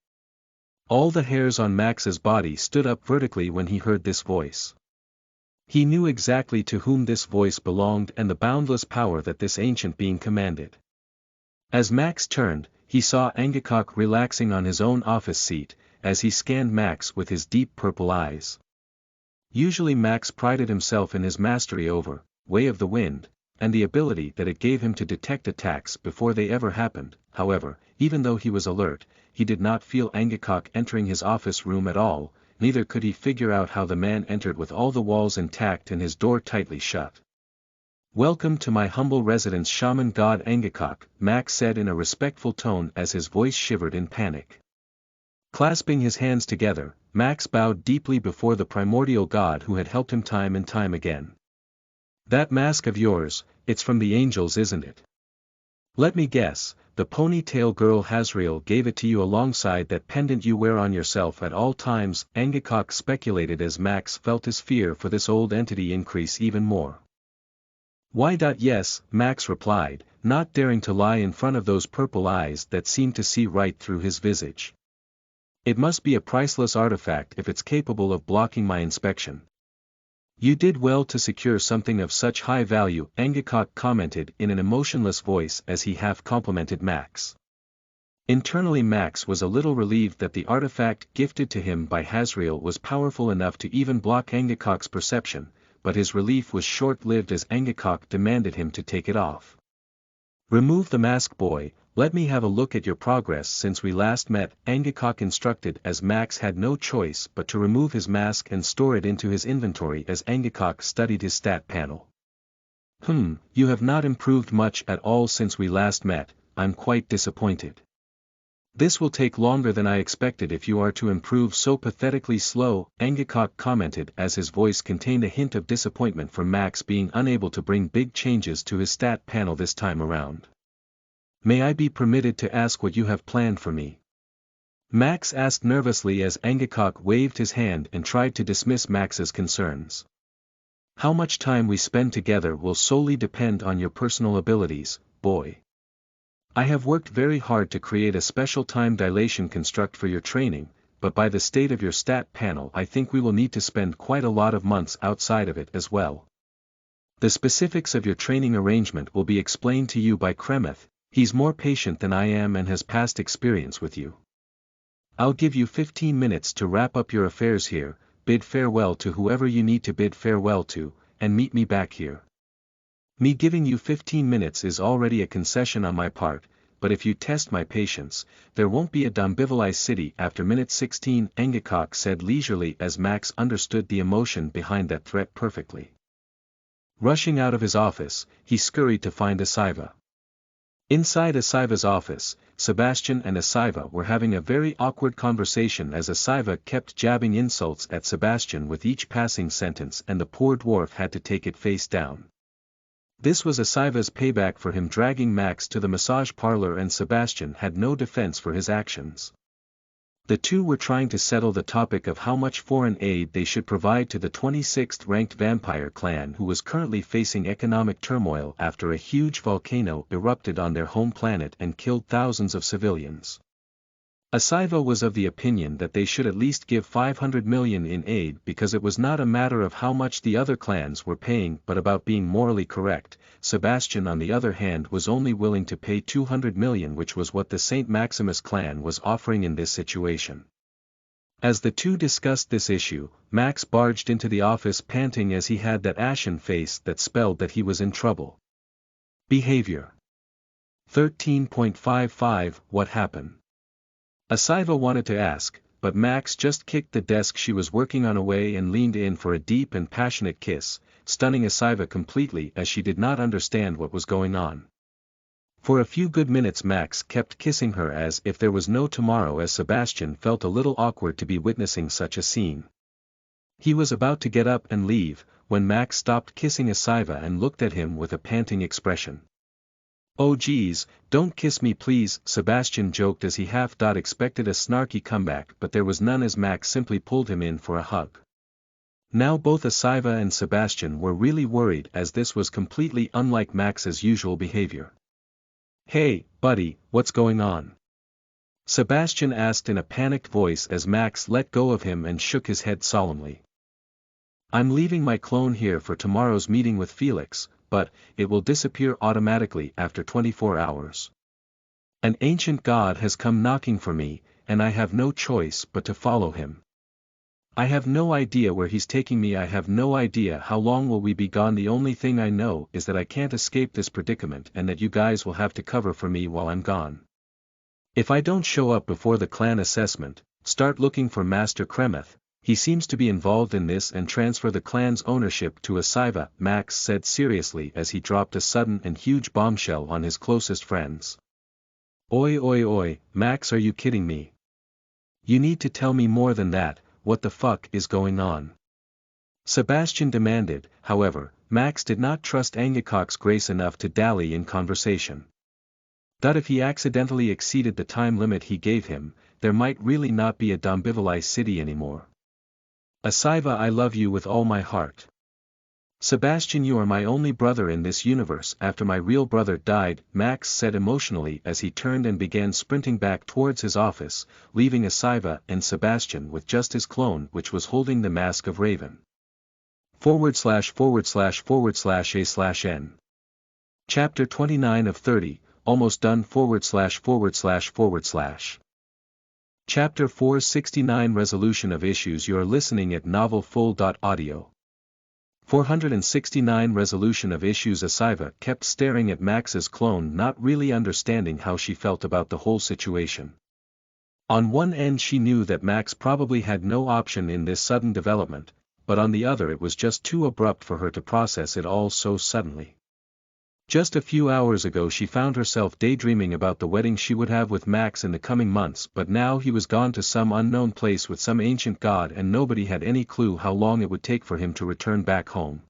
All the hairs on Max's body stood up vertically when he heard this voice. He knew exactly to whom this voice belonged and the boundless power that this ancient being commanded. As Max turned, he saw Angakok relaxing on his own office seat, as he scanned Max with his deep purple eyes. Usually Max prided himself in his mastery over, Way of the Wind, and the ability that it gave him to detect attacks before they ever happened. However, even though he was alert, he did not feel Angakok entering his office room at all, neither could he figure out how the man entered with all the walls intact and his door tightly shut. "Welcome to my humble residence, shaman god Angakok," Max said in a respectful tone as his voice shivered in panic. Clasping his hands together, Max bowed deeply before the primordial god who had helped him time and time again. "That mask of yours, it's from the angels, isn't it? Let me guess, the ponytail girl Hazriel gave it to you alongside that pendant you wear on yourself at all times," Angakok speculated as Max felt his fear for this old entity increase even more. "Why? Yes," Max replied, not daring to lie in front of those purple eyes that seemed to see right through his visage. It must be a priceless artifact if it's capable of blocking my inspection. You did well to secure something of such high value, Angekok commented in an emotionless voice as he half complimented Max. Internally Max was a little relieved that the artifact gifted to him by Hazriel was powerful enough to even block Angekok's perception, but his relief was short-lived as Angekok demanded him to take it off. Remove the mask, boy, let me have a look at your progress since we last met, Angekok instructed as Max had no choice but to remove his mask and store it into his inventory as Angekok studied his stat panel. You have not improved much at all since we last met, I'm quite disappointed. This will take longer than I expected if you are to improve so pathetically slow, Angekok commented as his voice contained a hint of disappointment from Max being unable to bring big changes to his stat panel this time around. May I be permitted to ask what you have planned for me? Max asked nervously as Angekok waved his hand and tried to dismiss Max's concerns. How much time we spend together will solely depend on your personal abilities, boy. I have worked very hard to create a special time dilation construct for your training, but by the state of your stat panel I think we will need to spend quite a lot of months outside of it as well. The specifics of your training arrangement will be explained to you by Kremeth. He's more patient than I am and has past experience with you. I'll give you 15 minutes to wrap up your affairs here, bid farewell to whoever you need to bid farewell to, and meet me back here. Me giving you 15 minutes is already a concession on my part, but if you test my patience, there won't be a Dombivilai city after minute 16, Angekok said leisurely as Max understood the emotion behind that threat perfectly. Rushing out of his office, he scurried to find Asiva. Inside Asiva's office, Sebastian and Asiva were having a very awkward conversation as Asiva kept jabbing insults at Sebastian with each passing sentence and the poor dwarf had to take it face down. This was Asiva's payback for him dragging Max to the massage parlor and Sebastian had no defense for his actions. The two were trying to settle the topic of how much foreign aid they should provide to the 26th ranked vampire clan who was currently facing economic turmoil after a huge volcano erupted on their home planet and killed thousands of civilians. Asiva was of the opinion that they should at least give 500 million in aid because it was not a matter of how much the other clans were paying but about being morally correct. Sebastian on the other hand was only willing to pay 200 million, which was what the St. Maximus clan was offering in this situation. As the two discussed this issue, Max barged into the office panting as he had that ashen face that spelled that he was in trouble. Behavior 13.55 What happened? Asiva wanted to ask, but Max just kicked the desk she was working on away and leaned in for a deep and passionate kiss, stunning Asiva completely as she did not understand what was going on. For a few good minutes Max kept kissing her as if there was no tomorrow as Sebastian felt a little awkward to be witnessing such a scene. He was about to get up and leave, when Max stopped kissing Asiva and looked at him with a panting expression. Oh geez, don't kiss me please, Sebastian joked as he half expected a snarky comeback but there was none as Max simply pulled him in for a hug. Now both Asiva and Sebastian were really worried as this was completely unlike Max's usual behavior. Hey, buddy, what's going on? Sebastian asked in a panicked voice as Max let go of him and shook his head solemnly. I'm leaving my clone here for tomorrow's meeting with Felix, but it will disappear automatically after 24 hours. An ancient god has come knocking for me, and I have no choice but to follow him. I have no idea where he's taking me. I have no idea how long will we be gone. The only thing I know is that I can't escape this predicament and that you guys will have to cover for me while I'm gone. If I don't show up before the clan assessment, start looking for Master Kremeth. He seems to be involved in this and transfer the clan's ownership to Asiva, Max said seriously as he dropped a sudden and huge bombshell on his closest friends. Oi oi oi, Max, are you kidding me? You need to tell me more than that. What the fuck is going on? Sebastian demanded. However, Max did not trust Angekok's grace enough to dally in conversation. That if he accidentally exceeded the time limit he gave him, there might really not be a Dombivilai city anymore. Asiva, I love you with all my heart. Sebastian, you are my only brother in this universe after my real brother died, Max said emotionally as he turned and began sprinting back towards his office, leaving Asiva and Sebastian with just his clone which was holding the mask of Raven. /////A/N. Chapter 29 of 30, almost done /////. Chapter 469 Resolution of Issues. You are listening at novelfull.audio. 469 Resolution of Issues. Asiva kept staring at Max's clone, not really understanding how she felt about the whole situation. On one end she knew that Max probably had no option in this sudden development, but on the other it was just too abrupt for her to process it all so suddenly. Just a few hours ago she found herself daydreaming about the wedding she would have with Max in the coming months, but now he was gone to some unknown place with some ancient god and nobody had any clue how long it would take for him to return back home.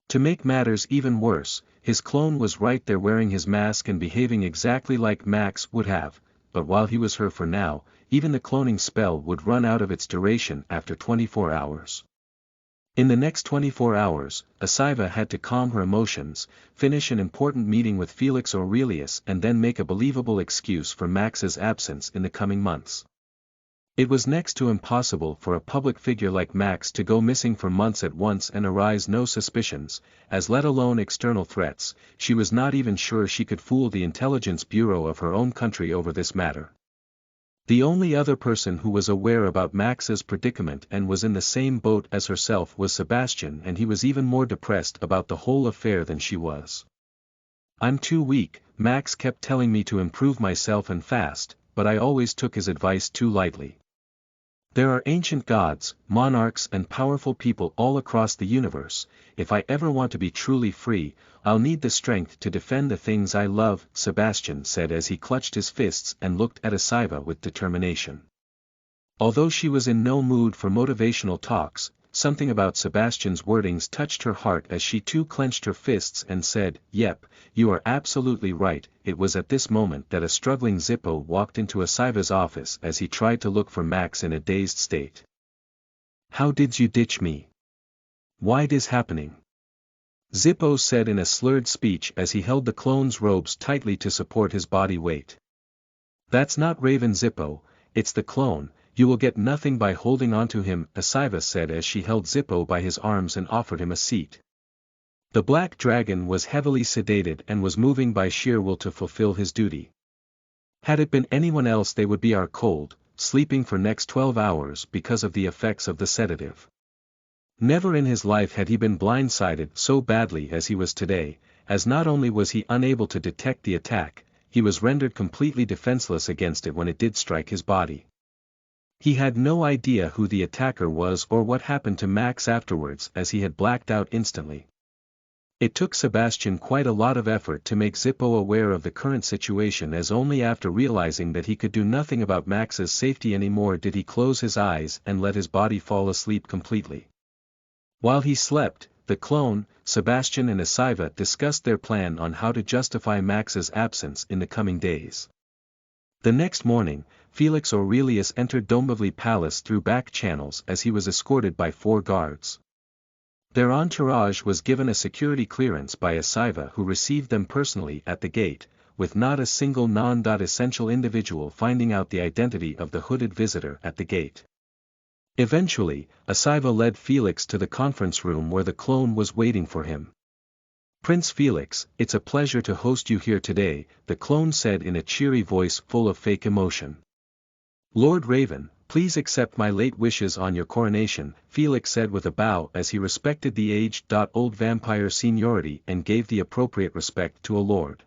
To make matters even worse, his clone was right there wearing his mask and behaving exactly like Max would have, but while he was her for now, even the cloning spell would run out of its duration after 24 hours. In the next 24 hours, Asiva had to calm her emotions, finish an important meeting with Felix Aurelius and then make a believable excuse for Max's absence in the coming months. It was next to impossible for a public figure like Max to go missing for months at once and arise no suspicions, as let alone external threats. She was not even sure she could fool the intelligence bureau of her own country over this matter. The only other person who was aware about Max's predicament and was in the same boat as herself was Sebastian, and he was even more depressed about the whole affair than she was. "I'm too weak," Max kept telling me to improve myself and fast, but I always took his advice too lightly. There are ancient gods, monarchs and powerful people all across the universe. If I ever want to be truly free, I'll need the strength to defend the things I love, Sebastian said as he clutched his fists and looked at Asiva with determination. Although she was in no mood for motivational talks, something about Sebastian's wordings touched her heart as she too clenched her fists and said, "Yep, you are absolutely right." It was at this moment that a struggling Zippo walked into Asiva's office as he tried to look for Max in a dazed state. "How did you ditch me? Why this happening?" Zippo said in a slurred speech as he held the clone's robes tightly to support his body weight. "That's not Raven, Zippo, it's the clone. You will get nothing by holding onto him," Asiva said as she held Zippo by his arms and offered him a seat. The black dragon was heavily sedated and was moving by sheer will to fulfill his duty. Had it been anyone else they would be out cold, sleeping for next 12 hours because of the effects of the sedative. Never in his life had he been blindsided so badly as he was today, as not only was he unable to detect the attack, he was rendered completely defenseless against it when it did strike his body. He had no idea who the attacker was or what happened to Max afterwards as he had blacked out instantly. It took Sebastian quite a lot of effort to make Zippo aware of the current situation, as only after realizing that he could do nothing about Max's safety anymore did he close his eyes and let his body fall asleep completely. While he slept, the clone, Sebastian and Asiva discussed their plan on how to justify Max's absence in the coming days. The next morning, Felix Aurelius entered Dombivli Palace through back channels as he was escorted by 4 guards. Their entourage was given a security clearance by Asiva, who received them personally at the gate, with not a single non-essential individual finding out the identity of the hooded visitor at the gate. Eventually, Asiva led Felix to the conference room where the clone was waiting for him. "Prince Felix, it's a pleasure to host you here today," the clone said in a cheery voice full of fake emotion. "Lord Raven, please accept my late wishes on your coronation," Felix said with a bow as he respected the aged-old vampire seniority and gave the appropriate respect to a lord.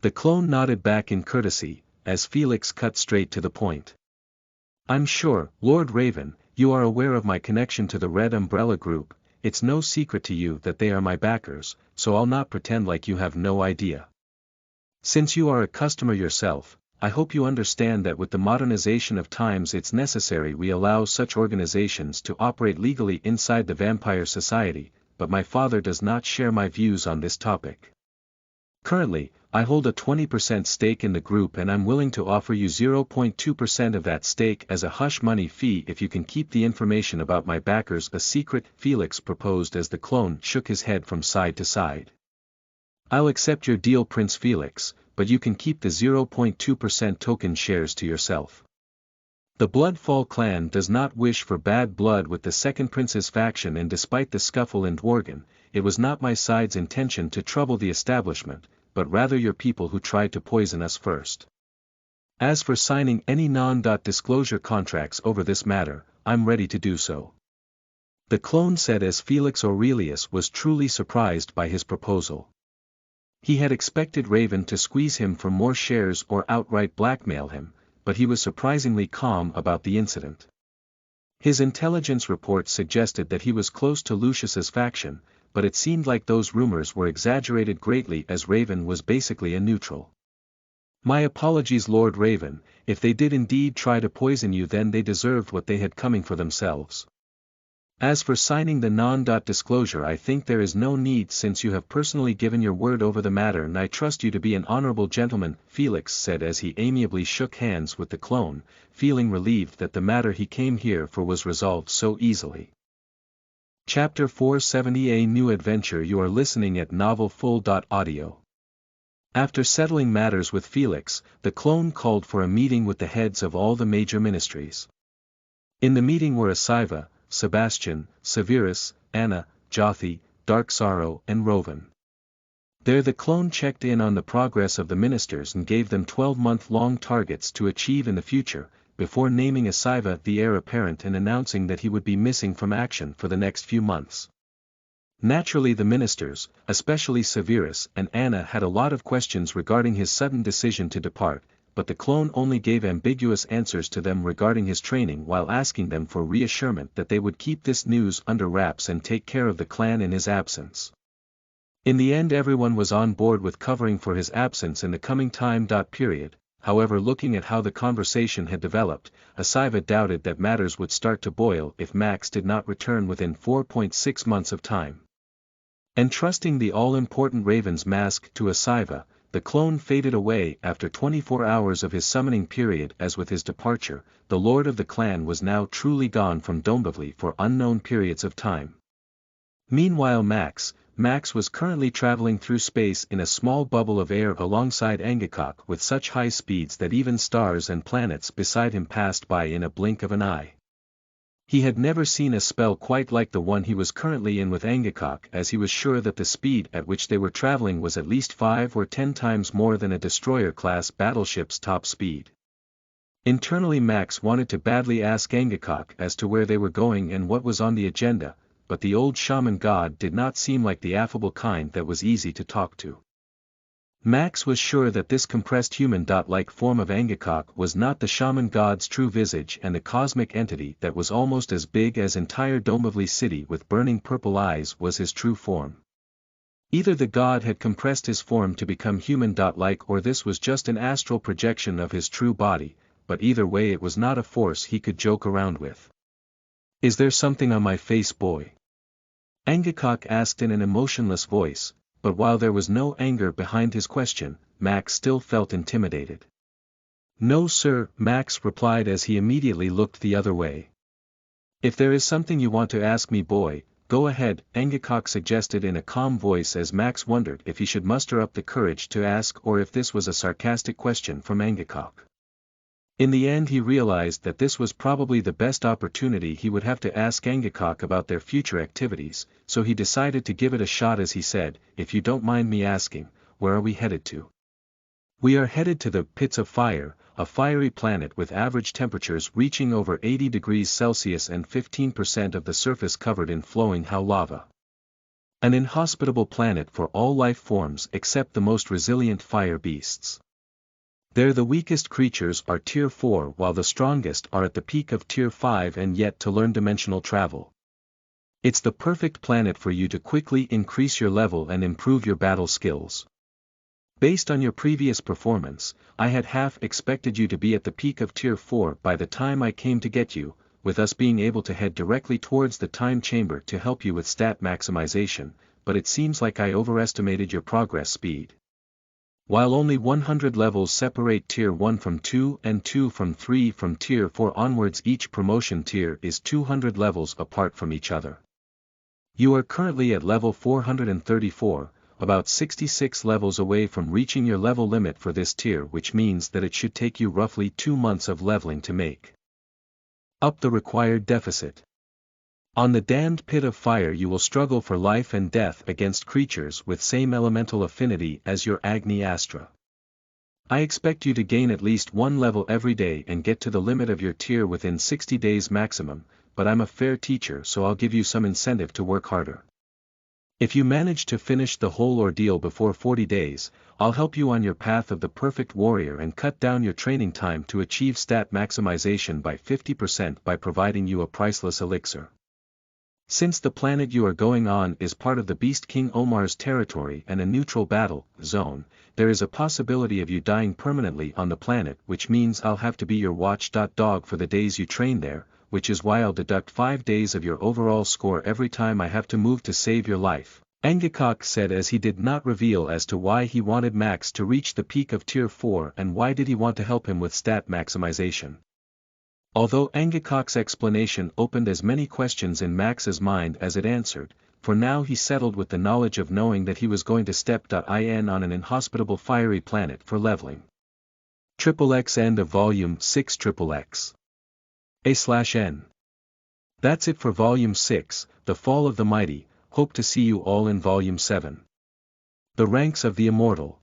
The clone nodded back in courtesy, as Felix cut straight to the point. "I'm sure, Lord Raven, you are aware of my connection to the Red Umbrella Group. It's no secret to you that they are my backers, so I'll not pretend like you have no idea. Since you are a customer yourself, I hope you understand that with the modernization of times it's necessary we allow such organizations to operate legally inside the Vampire Society, but my father does not share my views on this topic." Currently, I hold a 20% stake in the group and I'm willing to offer you 0.2% of that stake as a hush money fee if you can keep the information about my backers a secret, Felix proposed as the clone shook his head from side to side. I'll accept your deal, Prince Felix, but you can keep the 0.2% token shares to yourself. The Bloodfall clan does not wish for bad blood with the second prince's faction, and despite the scuffle in Dworgen, it was not my side's intention to trouble the establishment, but rather your people who tried to poison us first. As for signing any non-disclosure contracts over this matter, I'm ready to do so. The clone said as Felix Aurelius was truly surprised by his proposal. He had expected Raven to squeeze him for more shares or outright blackmail him, but he was surprisingly calm about the incident. His intelligence reports suggested that he was close to Lucius's faction, but it seemed like those rumors were exaggerated greatly as Raven was basically a neutral. My apologies, Lord Raven, if they did indeed try to poison you, then they deserved what they had coming for themselves. As for signing the non-disclosure, I think there is no need since you have personally given your word over the matter and I trust you to be an honorable gentleman, Felix said as he amiably shook hands with the clone, feeling relieved that the matter he came here for was resolved so easily. Chapter 470, A New Adventure. You are listening at novelfull.audio. After settling matters with Felix, the clone called for a meeting with the heads of all the major ministries. In the meeting were Asiva, Sebastian, Severus, Anna, Jothi, Dark Sorrow and Rovan. There the clone checked in on the progress of the ministers and gave them 12-month-long targets to achieve in the future, before naming Asiva the heir apparent and announcing that he would be missing from action for the next few months. Naturally the ministers, especially Severus and Anna, had a lot of questions regarding his sudden decision to depart, but the clone only gave ambiguous answers to them regarding his training while asking them for reassurance that they would keep this news under wraps and take care of the clan in his absence. In the end everyone was on board with covering for his absence in the coming time period. However, looking at how the conversation had developed, Asiva doubted that matters would start to boil if Max did not return within 4.6 months of time. Entrusting the all-important Raven's mask to Asiva, the clone faded away after 24 hours of his summoning period. As with his departure, the lord of the clan was now truly gone from Dombivli for unknown periods of time. Meanwhile Max was currently traveling through space in a small bubble of air alongside Angakok with such high speeds that even stars and planets beside him passed by in a blink of an eye. He had never seen a spell quite like the one he was currently in with Angakok, as he was sure that the speed at which they were traveling was at least 5 or 10 times more than a destroyer-class battleship's top speed. Internally Max wanted to badly ask Angakok as to where they were going and what was on the agenda, but the old shaman god did not seem like the affable kind that was easy to talk to. Max was sure that this compressed human-like form of Angakok was not the shaman god's true visage, and the cosmic entity that was almost as big as entire Dombivli city with burning purple eyes was his true form. Either the god had compressed his form to become human-like or this was just an astral projection of his true body, but either way it was not a force he could joke around with. "Is there something on my face, boy?" Angakok asked in an emotionless voice, but while there was no anger behind his question, Max still felt intimidated. "No sir," Max replied as he immediately looked the other way. "If there is something you want to ask me, boy, go ahead," Angakok suggested in a calm voice as Max wondered if he should muster up the courage to ask or if this was a sarcastic question from Angakok. In the end he realized that this was probably the best opportunity he would have to ask Angakok about their future activities, so he decided to give it a shot as he said, "If you don't mind me asking, where are we headed to?" "We are headed to the Pits of Fire, a fiery planet with average temperatures reaching over 80 degrees Celsius and 15% of the surface covered in flowing lava. An inhospitable planet for all life forms except the most resilient fire beasts. There the weakest creatures are Tier 4 while the strongest are at the peak of Tier 5 and yet to learn dimensional travel. It's the perfect planet for you to quickly increase your level and improve your battle skills. Based on your previous performance, I had half expected you to be at the peak of Tier 4 by the time I came to get you, with us being able to head directly towards the time chamber to help you with stat maximization, but it seems like I overestimated your progress speed." While only 100 levels separate Tier 1 from 2 and 2 from 3 from Tier 4 onwards, each promotion tier is 200 levels apart from each other. You are currently at level 434, about 66 levels away from reaching your level limit for this tier, which means that it should take you roughly 2 months of leveling to make up the required deficit. On the damned pit of fire you will struggle for life and death against creatures with same elemental affinity as your Agni Astra. I expect you to gain at least 1 level every day and get to the limit of your tier within 60 days maximum, but I'm a fair teacher, so I'll give you some incentive to work harder. If you manage to finish the whole ordeal before 40 days, I'll help you on your path of the perfect warrior and cut down your training time to achieve stat maximization by 50% by providing you a priceless elixir. Since the planet you are going on is part of the Beast King Omar's territory and a neutral battle zone, there is a possibility of you dying permanently on the planet, which means I'll have to be your watchdog for the days you train there, which is why I'll deduct 5 days of your overall score every time I have to move to save your life, Angakok said, as he did not reveal as to why he wanted Max to reach the peak of Tier 4 and why did he want to help him with stat maximization. Although Angakok's explanation opened as many questions in Max's mind as it answered, for now he settled with the knowledge of knowing that he was going to step.in on an inhospitable fiery planet for leveling. XXX end of Volume 6 XXX. A/N. That's it for Volume 6, The Fall of the Mighty. Hope to see you all in Volume 7. The Ranks of the Immortal.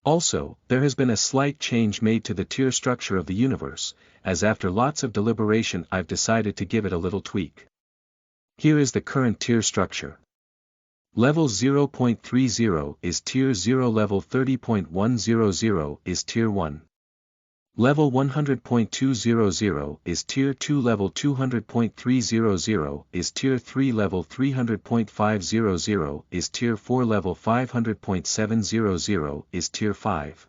Also, there has been a slight change made to the tier structure of the universe, as after lots of deliberation I've decided to give it a little tweak. Here is the current tier structure. Level 0.30 is Tier 0. Level 30.100 is Tier 1. Level 100.200 is Tier 2. Level 200.300 is Tier 3. Level 300.500 is Tier 4. Level 500.700 is Tier 5.